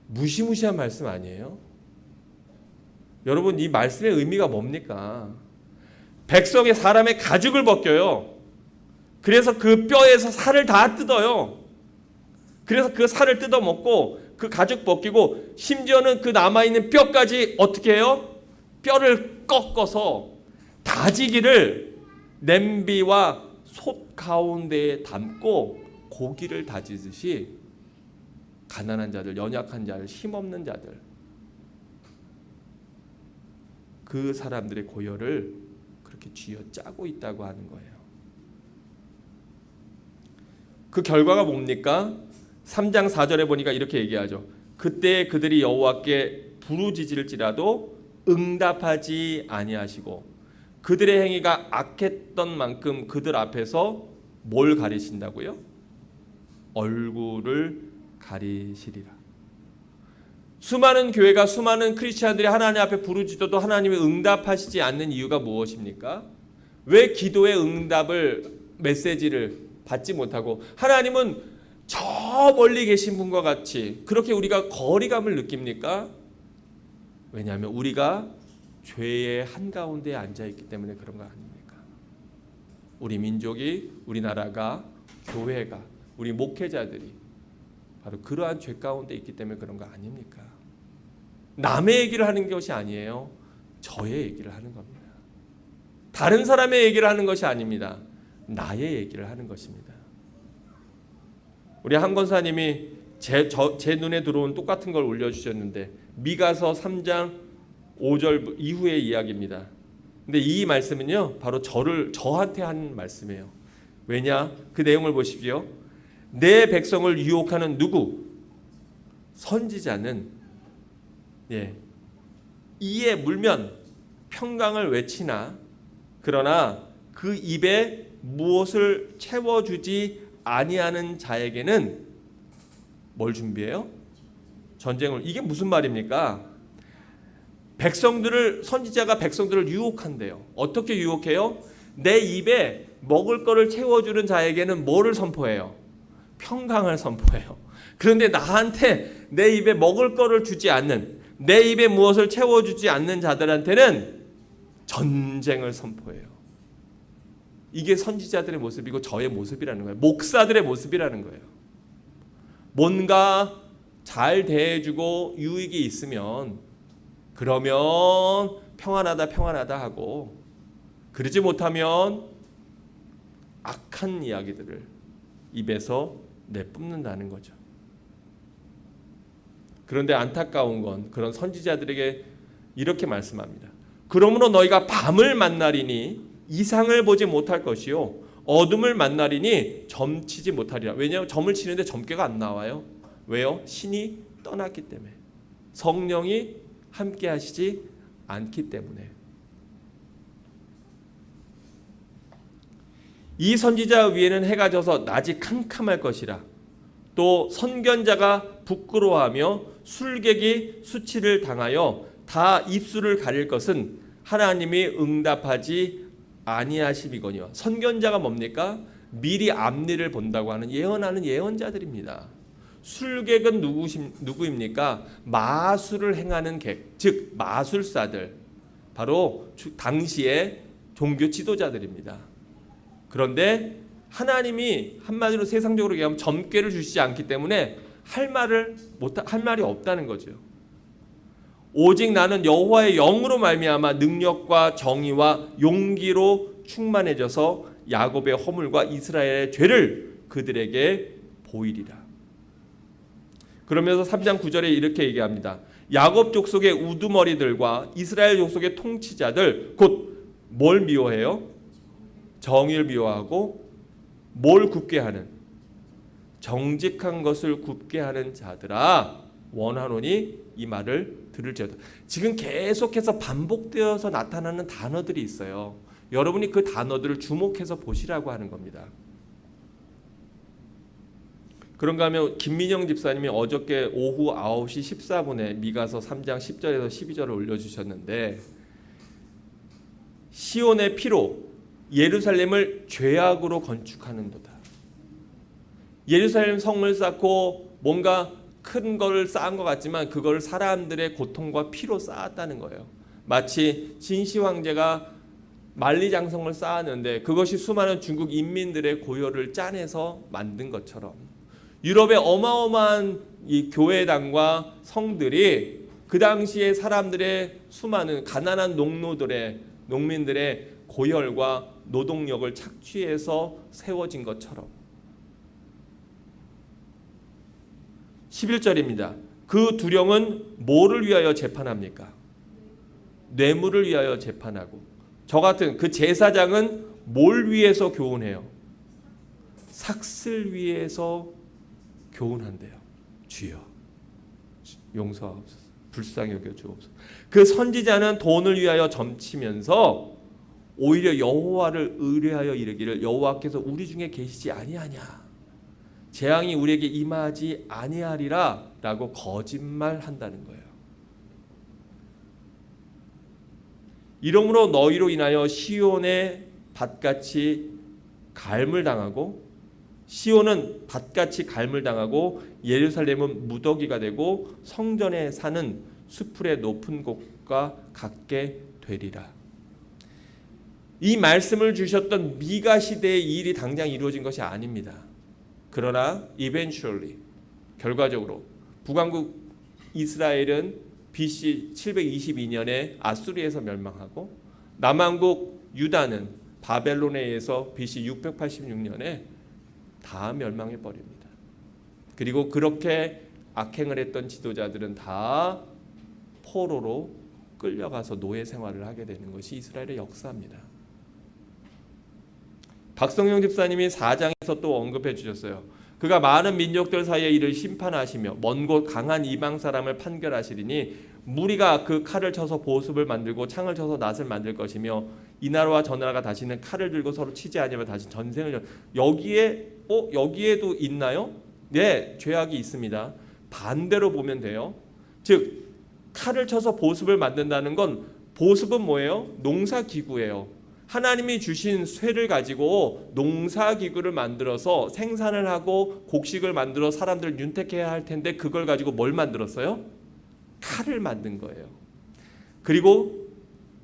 [SPEAKER 1] 무시무시한 말씀 아니에요? 여러분, 이 말씀의 의미가 뭡니까? 백성의 사람의 가죽을 벗겨요. 그래서 그 뼈에서 살을 다 뜯어요. 그래서 그 살을 뜯어 먹고 그 가죽 벗기고 심지어는 그 남아있는 뼈까지 어떻게 해요? 뼈를 꺾어서 다지기를 냄비와 솥 가운데에 담고 고기를 다지듯이 가난한 자들, 연약한 자들, 힘없는 자들, 그 사람들의 고열을 그렇게 쥐어짜고 있다고 하는 거예요. 그 결과가 뭡니까? 3장 4절에 보니까 이렇게 얘기하죠. 그때 그들이 여호와께 부르짖을지라도 응답하지 아니하시고 그들의 행위가 악했던 만큼 그들 앞에서 뭘 가리신다고요? 얼굴을 가리시리라. 수많은 교회가 수많은 크리스찬들이 하나님 앞에 부르짖어도 하나님이 응답하시지 않는 이유가 무엇입니까? 왜 기도의 응답을 메시지를 받지 못하고 하나님은 저 멀리 계신 분과 같이 그렇게 우리가 거리감을 느낍니까? 왜냐하면 우리가 죄의 한가운데에 앉아있기 때문에 그런 거 아닙니까? 우리 민족이, 우리나라가, 교회가, 우리 목회자들이 바로 그러한 죄 가운데 있기 때문에 그런 거 아닙니까? 남의 얘기를 하는 것이 아니에요. 저의 얘기를 하는 겁니다. 다른 사람의 얘기를 하는 것이 아닙니다. 나의 얘기를 하는 것입니다. 우리 한 권사님이 제 눈에 들어온 똑같은 걸 올려주셨는데 미가서 3장 5절 이후의 이야기입니다. 근데 이 말씀은요 바로 저한테 한 말씀이에요. 왜냐? 그 내용을 보십시오. 내 백성을 유혹하는 누구? 선지자는 이에 물면 평강을 외치나 그러나 그 입에 무엇을 채워주지 아니하는 자에게는 뭘 준비해요? 전쟁을. 이게 무슨 말입니까? 선지자가 백성들을 유혹한대요. 어떻게 유혹해요? 내 입에 먹을 거를 채워주는 자에게는 뭐를 선포해요? 평강을 선포해요. 그런데 나한테 내 입에 먹을 거를 주지 않는, 내 입에 무엇을 채워주지 않는 자들한테는 전쟁을 선포해요. 이게 선지자들의 모습이고 저의 모습이라는 거예요. 목사들의 모습이라는 거예요. 뭔가 잘 대해주고 유익이 있으면 그러면 평안하다 하고 그러지 못하면 악한 이야기들을 입에서 내뿜는다는 거죠. 그런데 안타까운 건 그런 선지자들에게 이렇게 말씀합니다. 그러므로 너희가 밤을 만나리니 이상을 보지 못할 것이요 어둠을 만나리니 점치지 못하리라. 왜냐하면 점을 치는데 점괘가 안 나와요. 왜요? 신이 떠났기 때문에, 성령이 함께 하시지 않기 때문에. 이 선지자 위에는 해가 져서 낮이 캄캄할 것이라. 또 선견자가 부끄러워하며 술객이 수치를 당하여 다 입술을 가릴 것은 하나님이 응답하지 아니하심이거니와. 선견자가 뭡니까? 미리 앞일을 본다고 하는 예언하는 예언자들입니다. 술객은 누구입니까? 마술을 행하는 객, 즉 마술사들, 바로 당시의 종교 지도자들입니다. 그런데 하나님이 한마디로 세상적으로 얘기하면 점괘를 주시지 않기 때문에 할 말이 없다는 거죠. 오직 나는 여호와의 영으로 말미암아 능력과 정의와 용기로 충만해져서 야곱의 허물과 이스라엘의 죄를 그들에게 보이리라. 그러면서 3장 9절에 이렇게 얘기합니다. 야곱 족속의 우두머리들과 이스라엘 족속의 통치자들 곧 뭘 미워해요? 정의를 미워하고 뭘 굽게 하는? 정직한 것을 굽게 하는 자들아 원하노니 이 말을 들을지어다. 지금 계속해서 반복되어서 나타나는 단어들이 있어요. 여러분이 그 단어들을 주목해서 보시라고 하는 겁니다. 그런가 하면 김민영 집사님이 어저께 오후 9시 14분에 미가서 3장 10절에서 12절을 올려주셨는데, 시온의 피로 예루살렘을 죄악으로 건축하는도다. 예루살렘 성을 쌓고 뭔가 큰 걸 쌓은 것 같지만 그걸 사람들의 고통과 피로 쌓았다는 거예요. 마치 진시 황제가 만리장성을 쌓았는데 그것이 수많은 중국 인민들의 고열을 짜내서 만든 것처럼 유럽의 어마어마한 이 교회당과 성들이 그 당시에 사람들의 수많은 가난한 농민들의 고열과 노동력을 착취해서 세워진 것처럼. 11절입니다. 그 두령은 뭐를 위하여 재판합니까? 뇌물을 위하여 재판하고, 저 같은 그 제사장은 뭘 위해서 교훈해요? 삭슬 위해서 교훈한대요. 주여 용서하옵소서, 불쌍히 여겨 주옵소서. 그 선지자는 돈을 위하여 점치면서 오히려 여호와를 의뢰하여 이르기를 여호와께서 우리 중에 계시지 아니하냐, 재앙이 우리에게 임하지 아니하리라 라고 거짓말한다는 거예요. 이러므로 너희로 인하여 시온의 밭같이 갈물 당하고, 시온은 밭같이 갈물 당하고 예루살렘은 무더기가 되고 성전에 사는 수풀의 높은 곳과 같게 되리라. 이 말씀을 주셨던 미가 시대의 일이 당장 이루어진 것이 아닙니다. 그러나 eventually, 결과적으로 북왕국 이스라엘은 BC 722년에 아수리에서 멸망하고 남왕국 유다는 바벨론에 의해서 BC 686년에 다 멸망해 버립니다. 그리고 그렇게 악행을 했던 지도자들은 다 포로로 끌려가서 노예 생활을 하게 되는 것이 이스라엘의 역사입니다. 박성영 집사님이 4장에서 또 언급해 주셨어요. 그가 많은 민족들 사이에 이를 심판하시며 먼 곳 강한 이방 사람을 판결하시리니 무리가 그 칼을 쳐서 보습을 만들고 창을 쳐서 낫을 만들 것이며 이 나라와 저 나라가 다시는 칼을 들고 서로 치지 아니하며 다시 전쟁을 여기에도 있나요? 네, 죄악이 있습니다. 반대로 보면 돼요. 즉 칼을 쳐서 보습을 만든다는 건, 보습은 뭐예요? 농사기구예요. 하나님이 주신 쇠를 가지고 농사기구를 만들어서 생산을 하고 곡식을 만들어 사람들을 윤택해야 할 텐데 그걸 가지고 뭘 만들었어요? 칼을 만든 거예요. 그리고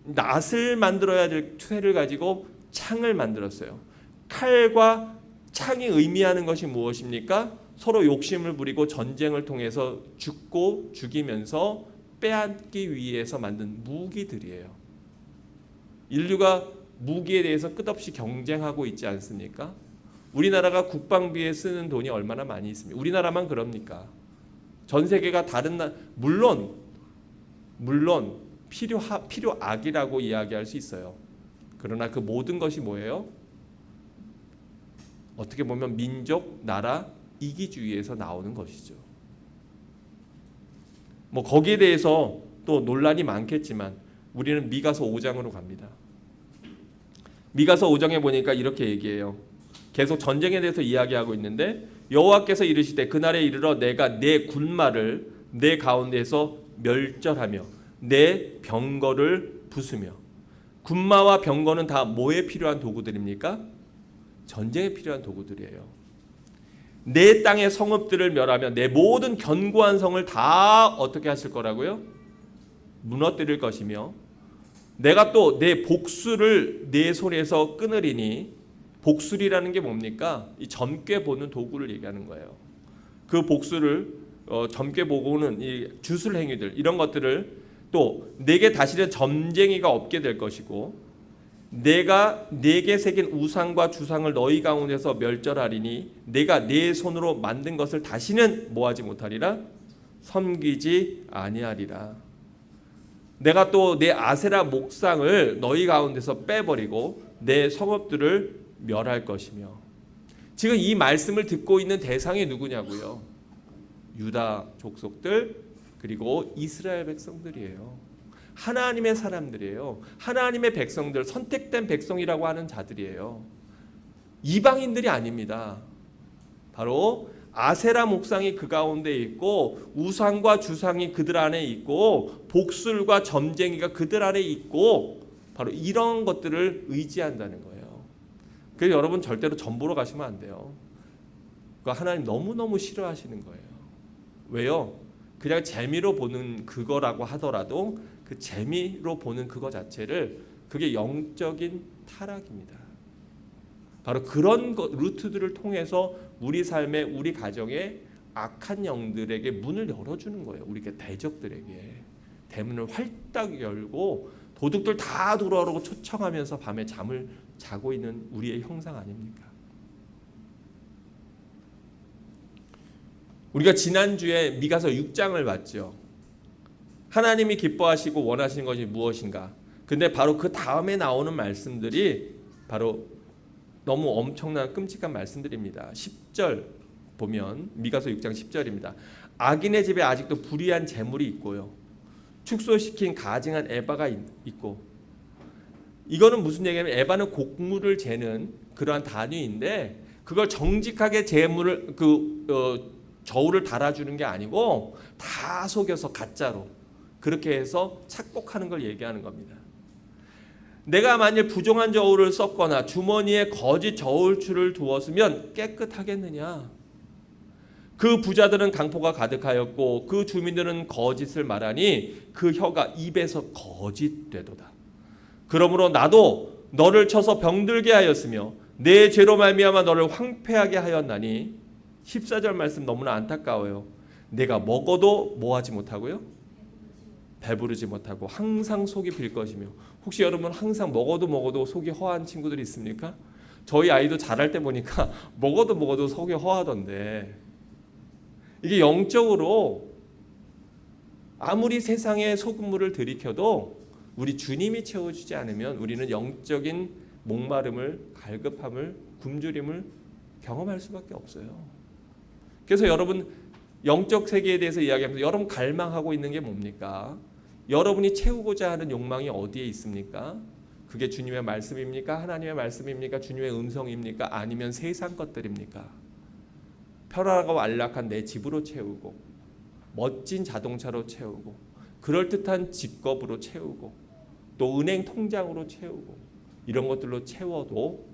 [SPEAKER 1] 낫을 만들어야 될 쇠를 가지고 창을 만들었어요. 칼과 창이 의미하는 것이 무엇입니까? 서로 욕심을 부리고 전쟁을 통해서 죽고 죽이면서 빼앗기 위해서 만든 무기들이에요. 인류가 무기에 대해서 끝없이 경쟁하고 있지 않습니까? 우리나라가 국방비에 쓰는 돈이 얼마나 많이 있습니까? 우리나라만 그럽니까? 전 세계가 다른 물론 필요악이라고 이야기할 수 있어요. 그러나 그 모든 것이 뭐예요? 어떻게 보면 민족, 나라, 이기주의에서 나오는 것이죠. 뭐 거기에 대해서 또 논란이 많겠지만 우리는 미가서 5장으로 갑니다. 미가서 5장에 보니까 이렇게 얘기해요. 계속 전쟁에 대해서 이야기하고 있는데, 여호와께서 이르시되 그날에 이르러 내가 내 군마를 내 가운데에서 멸절하며 내 병거를 부수며. 군마와 병거는 다 뭐에 필요한 도구들입니까? 전쟁에 필요한 도구들이에요. 내 땅의 성읍들을 멸하며 내 모든 견고한 성을 다 어떻게 하실 거라고요? 무너뜨릴 것이며 내가 또 내 복수를 내 손에서 끊으리니, 복술이라는 게 뭡니까? 이 젊게 보는 도구를 얘기하는 거예요. 그 복수를 젊게 보고는 이 주술 행위들, 이런 것들을 또 내게 다시는 점쟁이가 없게 될 것이고, 내가 내게 새긴 우상과 주상을 너희 가운데서 멸절하리니 내가 내 손으로 만든 것을 다시는 뭐하지 못하리라? 섬기지 아니하리라. 내가 또 내 아세라 목상을 너희 가운데서 빼버리고 내 성읍들을 멸할 것이며. 지금 이 말씀을 듣고 있는 대상이 누구냐고요? 유다 족속들, 그리고 이스라엘 백성들이에요. 하나님의 사람들이에요. 하나님의 백성들, 선택된 백성이라고 하는 자들이에요. 이방인들이 아닙니다. 바로 아세라 목상이 그 가운데 있고, 우상과 주상이 그들 안에 있고, 복술과 점쟁이가 그들 안에 있고, 바로 이런 것들을 의지한다는 거예요. 그래서 여러분 절대로 점 보러 가시면 안 돼요. 그거 하나님 너무너무 싫어하시는 거예요. 왜요? 그냥 재미로 보는 그거라고 하더라도 그 재미로 보는 그거 자체를, 그게 영적인 타락입니다. 바로 그런 루트들을 통해서 우리 삶에, 우리 가정에 악한 영들에게 문을 열어주는 거예요. 우리 대적들에게 대문을 활딱 열고 도둑들 다 돌아오라고 초청하면서 밤에 잠을 자고 있는 우리의 형상 아닙니까? 우리가 지난주에 미가서 6장을 봤죠. 하나님이 기뻐하시고 원하시는 것이 무엇인가? 근데 바로 그 다음에 나오는 말씀들이 바로 너무 엄청난 끔찍한 말씀들입니다. 10절 보면 미가서 6장 10절입니다. 악인의 집에 아직도 불의한 재물이 있고요, 축소시킨 가증한 에바가 있고. 이거는 무슨 얘기냐면, 에바는 곡물을 재는 그러한 단위인데, 그걸 정직하게 재물을 저울을 달아주는 게 아니고 다 속여서 가짜로 그렇게 해서 착복하는 걸 얘기하는 겁니다. 내가 만일 부정한 저울을 썼거나 주머니에 거짓 저울추를 두었으면 깨끗하겠느냐? 그 부자들은 강포가 가득하였고 그 주민들은 거짓을 말하니 그 혀가 입에서 거짓되도다. 그러므로 나도 너를 쳐서 병들게 하였으며 내 죄로 말미암아 너를 황폐하게 하였나니. 14절 말씀 너무나 안타까워요. 내가 먹어도 뭐하지 못하고요? 배부르지 못하고 항상 속이 빌 것이며. 혹시 여러분 항상 먹어도 속이 허한 친구들이 있습니까? 저희 아이도 자랄 때 보니까 먹어도 속이 허하던데, 이게 영적으로 아무리 세상에 소금물을 들이켜도 우리 주님이 채워주지 않으면 우리는 영적인 목마름을, 갈급함을, 굶주림을 경험할 수밖에 없어요. 그래서 여러분 영적 세계에 대해서 이야기하면서 여러분 갈망하고 있는 게 뭡니까? 여러분이 채우고자 하는 욕망이 어디에 있습니까? 그게 주님의 말씀입니까? 하나님의 말씀입니까? 주님의 음성입니까? 아니면 세상 것들입니까? 편안하고 안락한 내 집으로 채우고, 멋진 자동차로 채우고, 그럴듯한 직업으로 채우고, 또 은행 통장으로 채우고, 이런 것들로 채워도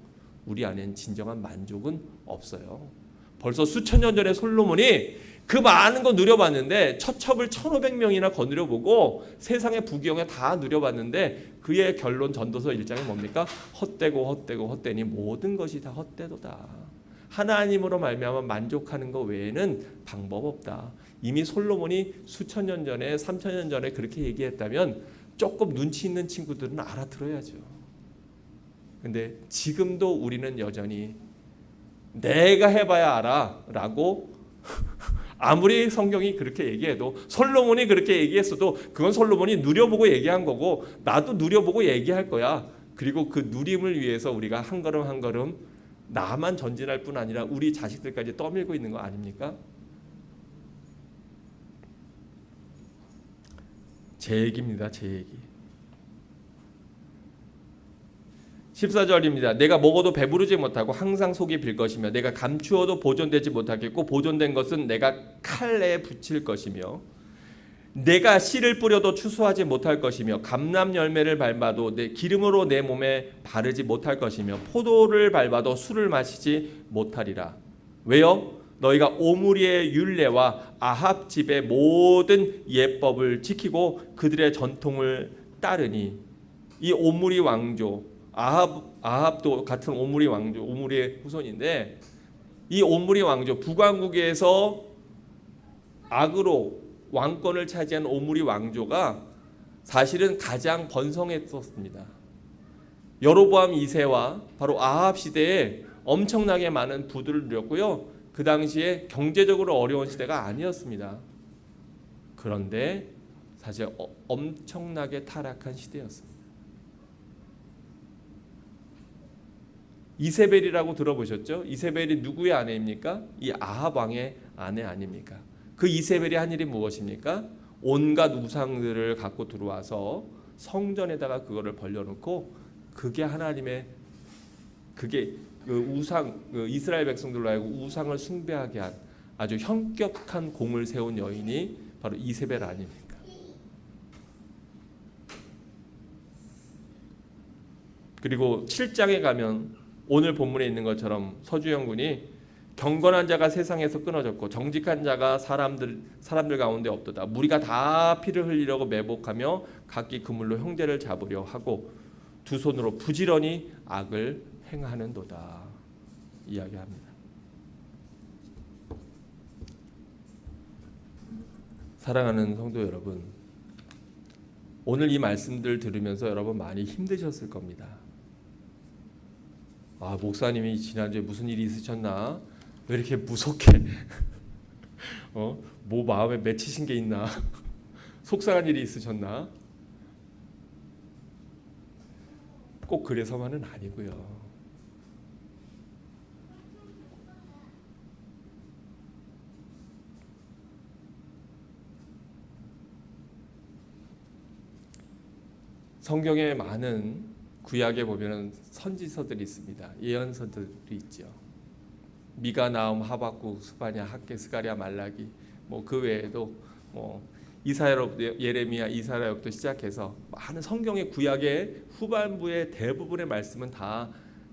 [SPEAKER 1] 우리 안엔 진정한 만족은 없어요. 벌써 수천 년 전에 솔로몬이 그 많은 거 누려봤는데, 처첩을 1500명이나 거느려보고 세상의 부귀영예 다 누려봤는데, 그의 결론 전도서 1장이 뭡니까? 헛되니 모든 것이 다 헛되도다. 하나님으로 말미암아 만족하는 것 외에는 방법 없다. 이미 솔로몬이 수천 년 전에, 3000년 전에 그렇게 얘기했다면 조금 눈치 있는 친구들은 알아들어야죠. 근데 지금도 우리는 여전히 내가 해봐야 알아 라고 아무리 성경이 그렇게 얘기해도, 솔로몬이 그렇게 얘기했어도 그건 솔로몬이 누려보고 얘기한 거고 나도 누려보고 얘기할 거야. 그리고 그 누림을 위해서 우리가 한 걸음 한 걸음 나만 전진할 뿐 아니라 우리 자식들까지 떠밀고 있는 거 아닙니까? 제 얘기입니다. 제 얘기. 14절입니다. 내가 먹어도 배부르지 못하고 항상 속이 빌 것이며 내가 감추어도 보존되지 못하겠고 보존된 것은 내가 칼에 붙일 것이며 내가 씨를 뿌려도 추수하지 못할 것이며 감람 열매를 밟아도 내 기름으로 내 몸에 바르지 못할 것이며 포도를 밟아도 술을 마시지 못하리라. 왜요? 너희가 오므리의 율례와 아합 집의 모든 예법을 지키고 그들의 전통을 따르니. 이 오므리 왕조, 아합도 같은 오므리 왕조, 오므리의 후손인데, 이 오므리 왕조, 북왕국에서 악으로 왕권을 차지한 오므리 왕조가 사실은 가장 번성했었습니다. 여로보암 2세와 바로 아합 시대에 엄청나게 많은 부들을 누렸고요. 그 당시에 경제적으로 어려운 시대가 아니었습니다. 그런데 사실 엄청나게 타락한 시대였습니다. 이세벨이라고 들어보셨죠? 이세벨이 누구의 아내입니까? 이 아합 왕의 아내 아닙니까? 그 이세벨이 한 일이 무엇입니까? 온갖 우상들을 갖고 들어와서 성전에다가 그거를 벌려놓고 그게 하나님의 그게 그 우상 이스라엘 백성들로 하여금 우상을 숭배하게 한 아주 현격한 공을 세운 여인이 바로 이세벨 아닙니까? 그리고 7장에 가면 오늘 본문에 있는 것처럼 서주영 군이 경건한 자가 세상에서 끊어졌고 정직한 자가 사람들 가운데 없도다. 무리가 다 피를 흘리려고 매복하며 각기 그물로 형제를 잡으려 하고 두 손으로 부지런히 악을 행하는도다. 이야기합니다. 사랑하는 성도 여러분, 오늘 이 말씀들 들으면서 여러분 많이 힘드셨을 겁니다. 아, 목사님이 지난주에 무슨 일이 있으셨나? 왜 이렇게 무섭게 뭐 마음에 맺히신 게 있나? 속상한 일이 있으셨나? 꼭 그래서만은 아니고요. 성경에 많은 구약에 보면 선지서들이 있습니다. 예언서들이 있죠. 미가, 나움, 하박국, 스바냐, 학개, 스가랴, 말라기, 뭐 그 외에도 뭐 이사야로부터 예레미야, 이사야로부터 시작해서 많은 성경의 구약의 후반부의 대부분의 말씀은 다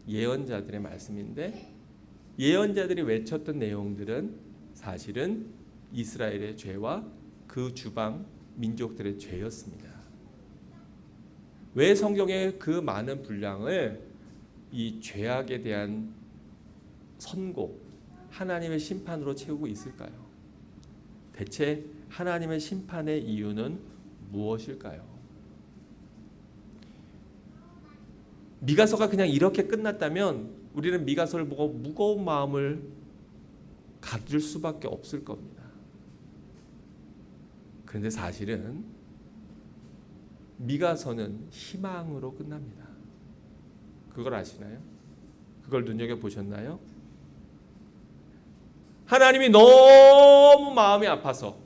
[SPEAKER 1] 예언자들의 말씀인데, 예언자들이 외쳤던 내용들은 사실은 이스라엘의 죄와 그 주방 민족들의 죄였습니다. 왜 성경의 그 많은 분량을 이 죄악에 대한 선고, 하나님의 심판으로 채우고 있을까요? 대체 하나님의 심판의 이유는 무엇일까요? 미가서가 그냥 이렇게 끝났다면 우리는 미가서를 보고 무거운 마음을 가질 수밖에 없을 겁니다. 그런데 사실은 미가서는 희망으로 끝납니다. 그걸 아시나요? 그걸 눈여겨보셨나요? 하나님이 너무 마음이 아파서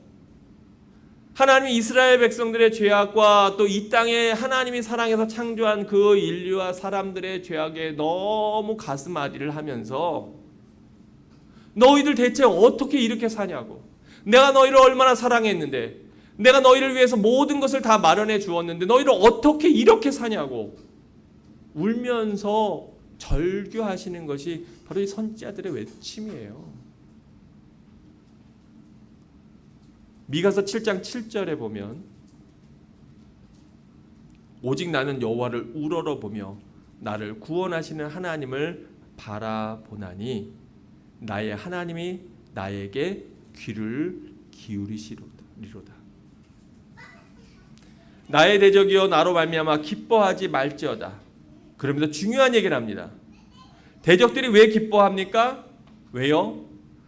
[SPEAKER 1] 하나님이 이스라엘 백성들의 죄악과 또 이 땅에 하나님이 사랑해서 창조한 그 인류와 사람들의 죄악에 너무 가슴 아리를 하면서 너희들 대체 어떻게 이렇게 사냐고, 내가 너희를 얼마나 사랑했는데, 내가 너희를 위해서 모든 것을 다 마련해 주었는데 너희를 어떻게 이렇게 사냐고 울면서 절규하시는 것이 바로 이 선지자들의 외침이에요. 미가서 7장 7절에 보면 오직 나는 여호와를 우러러보며 나를 구원하시는 하나님을 바라보나니 나의 하나님이 나에게 귀를 기울이시리로다. 나의 대적이여 나로 말미암아 기뻐하지 말지어다. 그러면서 중요한 얘기를 합니다. 대적들이 왜 기뻐합니까? 왜요?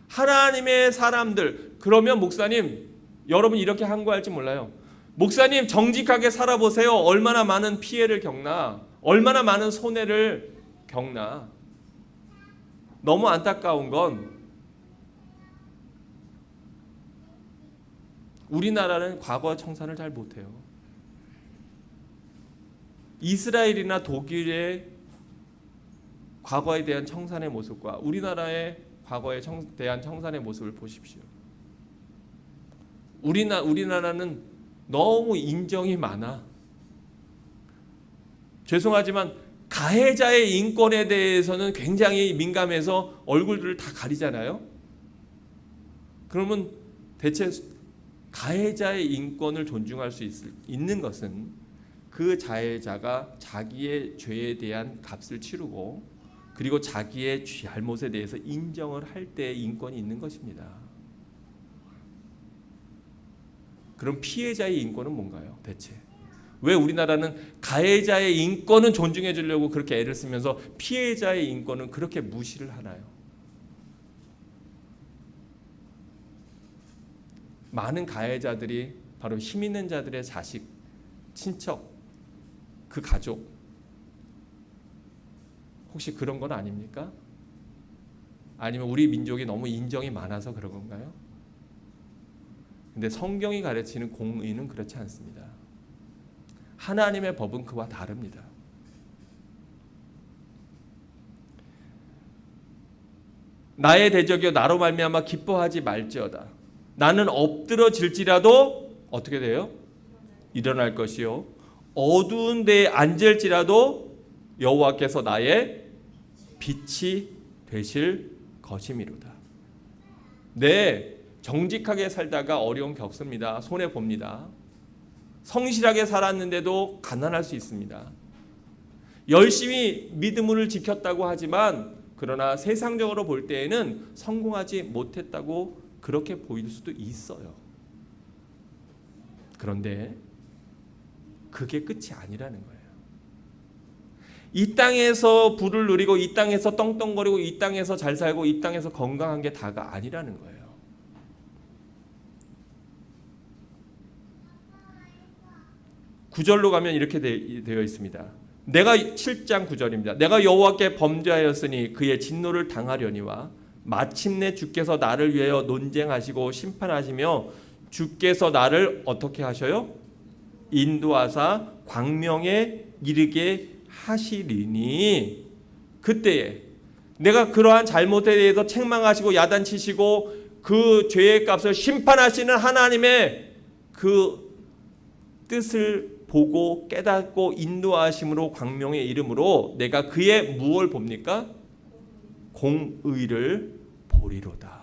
[SPEAKER 1] 하나님의 사람들. 그러면 목사님, 여러분 이렇게 항거할지 몰라요. 목사님 정직하게 살아보세요. 얼마나 많은 피해를 겪나, 얼마나 많은 손해를 겪나. 너무 안타까운 건 우리나라는 과거 청산을 잘 못해요. 이스라엘이나 독일의 과거에 대한 청산의 모습과 우리나라의 과거에 대한 청산의 모습을 보십시오. 우리나라는 너무 인정이 많아. 죄송하지만 가해자의 인권에 대해서는 굉장히 민감해서 얼굴들을 다 가리잖아요. 그러면 대체 가해자의 인권을 존중할 수 있는 것은 그 가해자가 자기의 죄에 대한 값을 치르고 그리고 자기의 잘못에 대해서 인정을 할 때의 인권이 있는 것입니다. 그럼 피해자의 인권은 뭔가요? 대체 왜 우리나라는 가해자의 인권은 존중해 주려고 그렇게 애를 쓰면서 피해자의 인권은 그렇게 무시를 하나요? 많은 가해자들이 바로 힘 있는 자들의 자식, 친척, 그 가족, 혹시 그런 건 아닙니까? 아니면 우리 민족이 너무 인정이 많아서 그런 건가요? 근데 성경이 가르치는 공의는 그렇지 않습니다. 하나님의 법은 그와 다릅니다. 나의 대적이여 나로 말미암아 기뻐하지 말지어다. 나는 엎드러질지라도 어떻게 돼요? 일어날 것이요. 어두운 데에 앉을지라도 여호와께서 나의 빛이 되실 것이미로다. 네, 정직하게 살다가 어려움 겪습니다. 손해 봅니다. 성실하게 살았는데도 가난할 수 있습니다. 열심히 믿음을 지켰다고 하지만 그러나 세상적으로 볼 때에는 성공하지 못했다고 그렇게 보일 수도 있어요. 그런데 그게 끝이 아니라는 거예요. 이 땅에서 부를 누리고 이 땅에서 떵떵거리고 이 땅에서 잘 살고 이 땅에서 건강한 게 다가 아니라는 거예요. 구절로 가면 이렇게 되어 있습니다. 내가 7장 9절입니다. 내가 여호와께 범죄하였으니 그의 진노를 당하려니와 마침내 주께서 나를 위하여 논쟁하시고 심판하시며 주께서 나를 어떻게 하셔요? 인도하사 광명에 이르게 하시리니 그때에 내가 그러한 잘못에 대해서 책망하시고 야단치시고 그 죄의 값을 심판하시는 하나님의 그 뜻을 보고 깨닫고 인도하심으로 광명의 이름으로 내가 그의 무엇을 봅니까? 공의를 보리로다.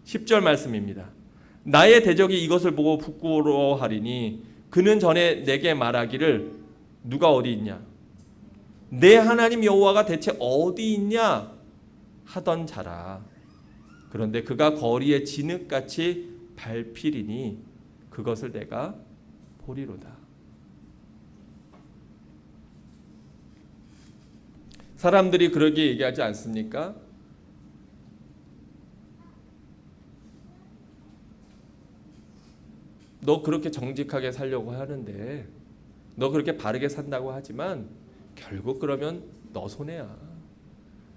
[SPEAKER 1] 10절 말씀입니다. 나의 대적이 이것을 보고 부끄러워하리니 그는 전에 내게 말하기를 누가 어디 있냐? 내 하나님 여호와가 대체 어디 있냐? 하던 자라. 그런데 그가 거리에 진흙같이 밟히리니 그것을 내가 보리로다. 사람들이 그러게 얘기하지 않습니까? 너 그렇게 정직하게 살려고 하는데 너 그렇게 바르게 산다고 하지만 결국 그러면 너 손해야.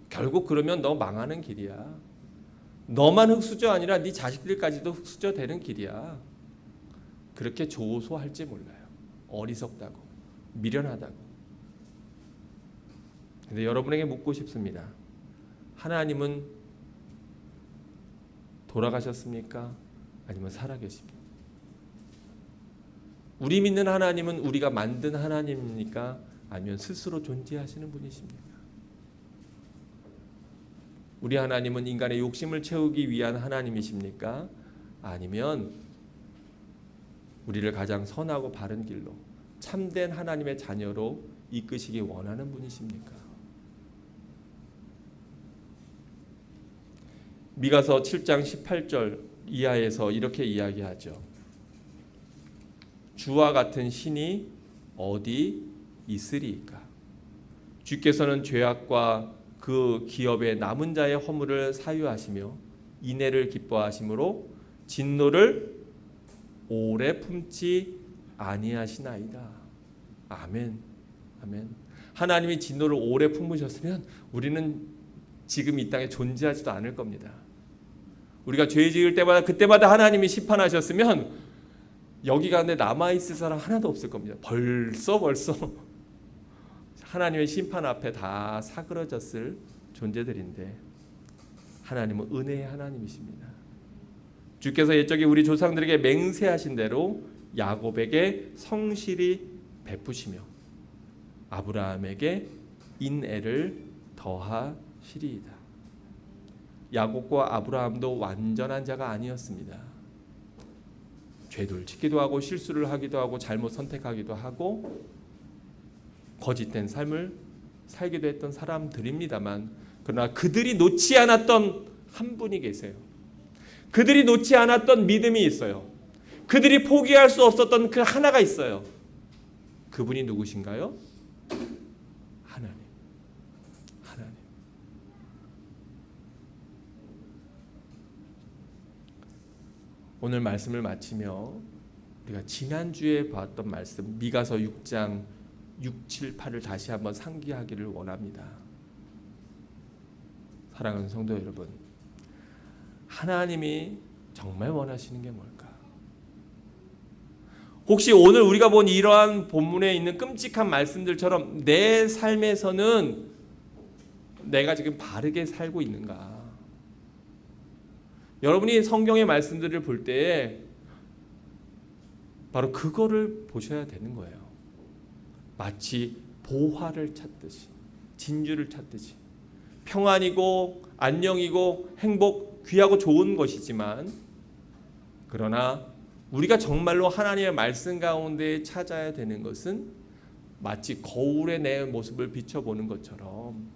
[SPEAKER 1] 결국 그러면 너 망하는 길이야. 너만 흙수저 아니라 네 자식들까지도 흙수저 되는 길이야. 그렇게 조소할지 몰라요. 어리석다고, 미련하다고. 근데 여러분에게 묻고 싶습니다. 하나님은 돌아가셨습니까? 아니면 살아계십니까? 우리 믿는 하나님은 우리가 만든 하나님입니까? 아니면 스스로 존재하시는 분이십니까? 우리 하나님은 인간의 욕심을 채우기 위한 하나님이십니까? 아니면 우리를 가장 선하고 바른 길로 참된 하나님의 자녀로 이끄시기 원하는 분이십니까? 미가서 7장 18절 이하에서 이렇게 이야기하죠. 주와 같은 신이 어디 있으리이까? 주께서는 죄악과 그 기업의 남은 자의 허물을 사유하시며 인애를 기뻐하심으로 진노를 오래 품지 아니하시나이다. 아멘. 아멘. 하나님이 진노를 오래 품으셨으면 우리는 지금 이 땅에 존재하지도 않을 겁니다. 우리가 죄 지을 때마다 그때마다 하나님이 심판하셨으면 여기 가운데 남아있을 사람 하나도 없을 겁니다. 벌써 하나님의 심판 앞에 다 사그러졌을 존재들인데 하나님은 은혜의 하나님이십니다. 주께서 옛적에 우리 조상들에게 맹세하신 대로 야곱에게 성실히 베푸시며 아브라함에게 인애를 더하시리이다. 야곱과 아브라함도 완전한 자가 아니었습니다. 죄를 짓기도 하고 실수를 하기도 하고 잘못 선택하기도 하고 거짓된 삶을 살기도 했던 사람들입니다만, 그러나 그들이 놓지 않았던 한 분이 계세요. 그들이 놓지 않았던 믿음이 있어요. 그들이 포기할 수 없었던 그 하나가 있어요. 그분이 누구신가요? 하나님. 하나님. 오늘 말씀을 마치며 우리가 지난주에 봤던 말씀 미가서 6장 6, 7, 8을 다시 한번 상기하기를 원합니다. 사랑하는 성도 여러분, 하나님이 정말 원하시는 게 뭘까? 혹시 오늘 우리가 본 이러한 본문에 있는 끔찍한 말씀들처럼 내 삶에서는 내가 지금 바르게 살고 있는가? 여러분이 성경의 말씀들을 볼 때에 바로 그거를 보셔야 되는 거예요. 마치 보화를 찾듯이, 진주를 찾듯이 평안이고 안녕이고 행복, 귀하고 좋은 것이지만, 그러나 우리가 정말로 하나님의 말씀 가운데 찾아야 되는 것은 마치 거울에 내 모습을 비춰보는 것처럼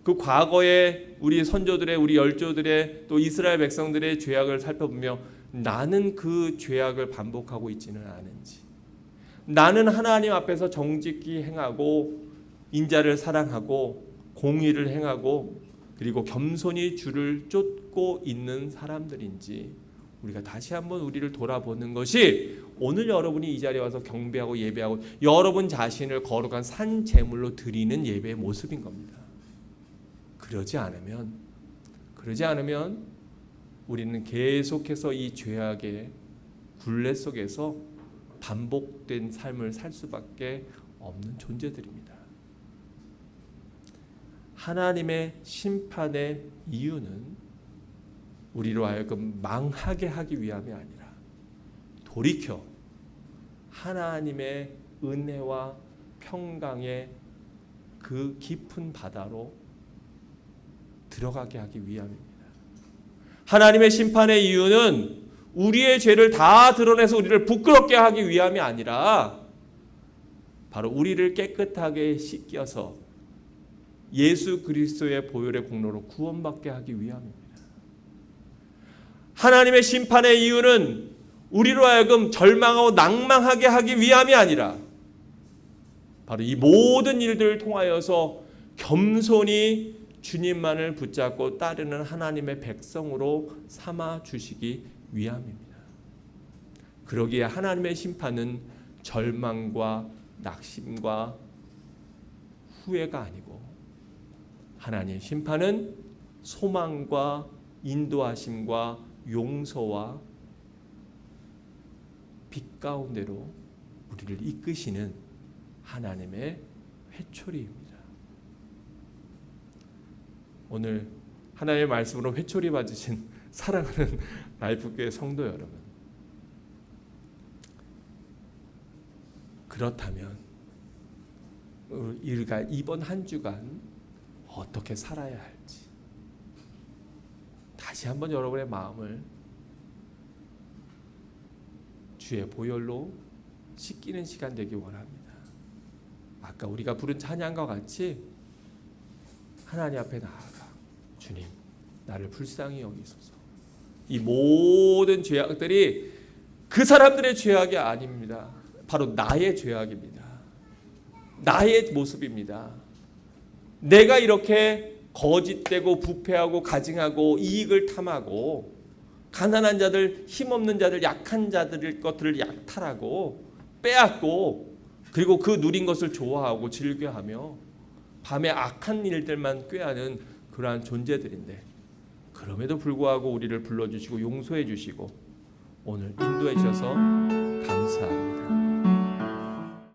[SPEAKER 1] 그 과거에 우리 선조들의, 우리 열조들의, 또 이스라엘 백성들의 죄악을 살펴보며 나는 그 죄악을 반복하고 있지는 않은지, 나는 하나님 앞에서 정직히 행하고 인자를 사랑하고 공의를 행하고 그리고 겸손히 주를 쫓고 있는 사람들인지 우리가 다시 한번 우리를 돌아보는 것이 오늘 여러분이 이 자리에 와서 경배하고 예배하고 여러분 자신을 거룩한 산 제물로 드리는 예배의 모습인 겁니다. 그러지 않으면 우리는 계속해서 이 죄악의 굴레 속에서 반복된 삶을 살 수밖에 없는 존재들입니다. 하나님의 심판의 이유는 우리로 하여금 망하게 하기 위함이 아니라 돌이켜 하나님의 은혜와 평강의 그 깊은 바다로 들어가게 하기 위함입니다. 하나님의 심판의 이유는 우리의 죄를 다 드러내서 우리를 부끄럽게 하기 위함이 아니라 바로 우리를 깨끗하게 씻겨서 예수 그리스도의 보혈의 공로로 구원받게 하기 위함입니다. 하나님의 심판의 이유는 우리로 하여금 절망하고 낭망하게 하기 위함이 아니라 바로 이 모든 일들을 통하여서 겸손히 주님만을 붙잡고 따르는 하나님의 백성으로 삼아 주시기 위함입니다. 그러기에 하나님의 심판은 절망과 낙심과 후회가 아니고 하나님의 심판은 소망과 인도하심과 용서와 빛 가운데로 우리를 이끄시는 하나님의 회초리입니다. 오늘 하나님의 말씀으로 회초리 받으신 사랑하는 라이프교회 성도 여러분, 그렇다면 우리가 이번 한 주간 어떻게 살아야 할지 다시 한번 여러분의 마음을 주의 보혈로 씻기는 시간 되기 원합니다. 아까 우리가 부른 찬양과 같이 하나님 앞에 나아가 주님, 나를 불쌍히 여기소서. 이 모든 죄악들이 그 사람들의 죄악이 아닙니다. 바로 나의 죄악입니다. 나의 모습입니다. 내가 이렇게 거짓되고 부패하고 가증하고 이익을 탐하고 가난한 자들, 힘없는 자들, 약한 자들의 것들을 약탈하고 빼앗고 그리고 그 누린 것을 좋아하고 즐겨하며 밤에 악한 일들만 꾀하는 그러한 존재들인데, 그럼에도 불구하고 우리를 불러주시고 용서해 주시고 오늘 인도해 주셔서 감사합니다.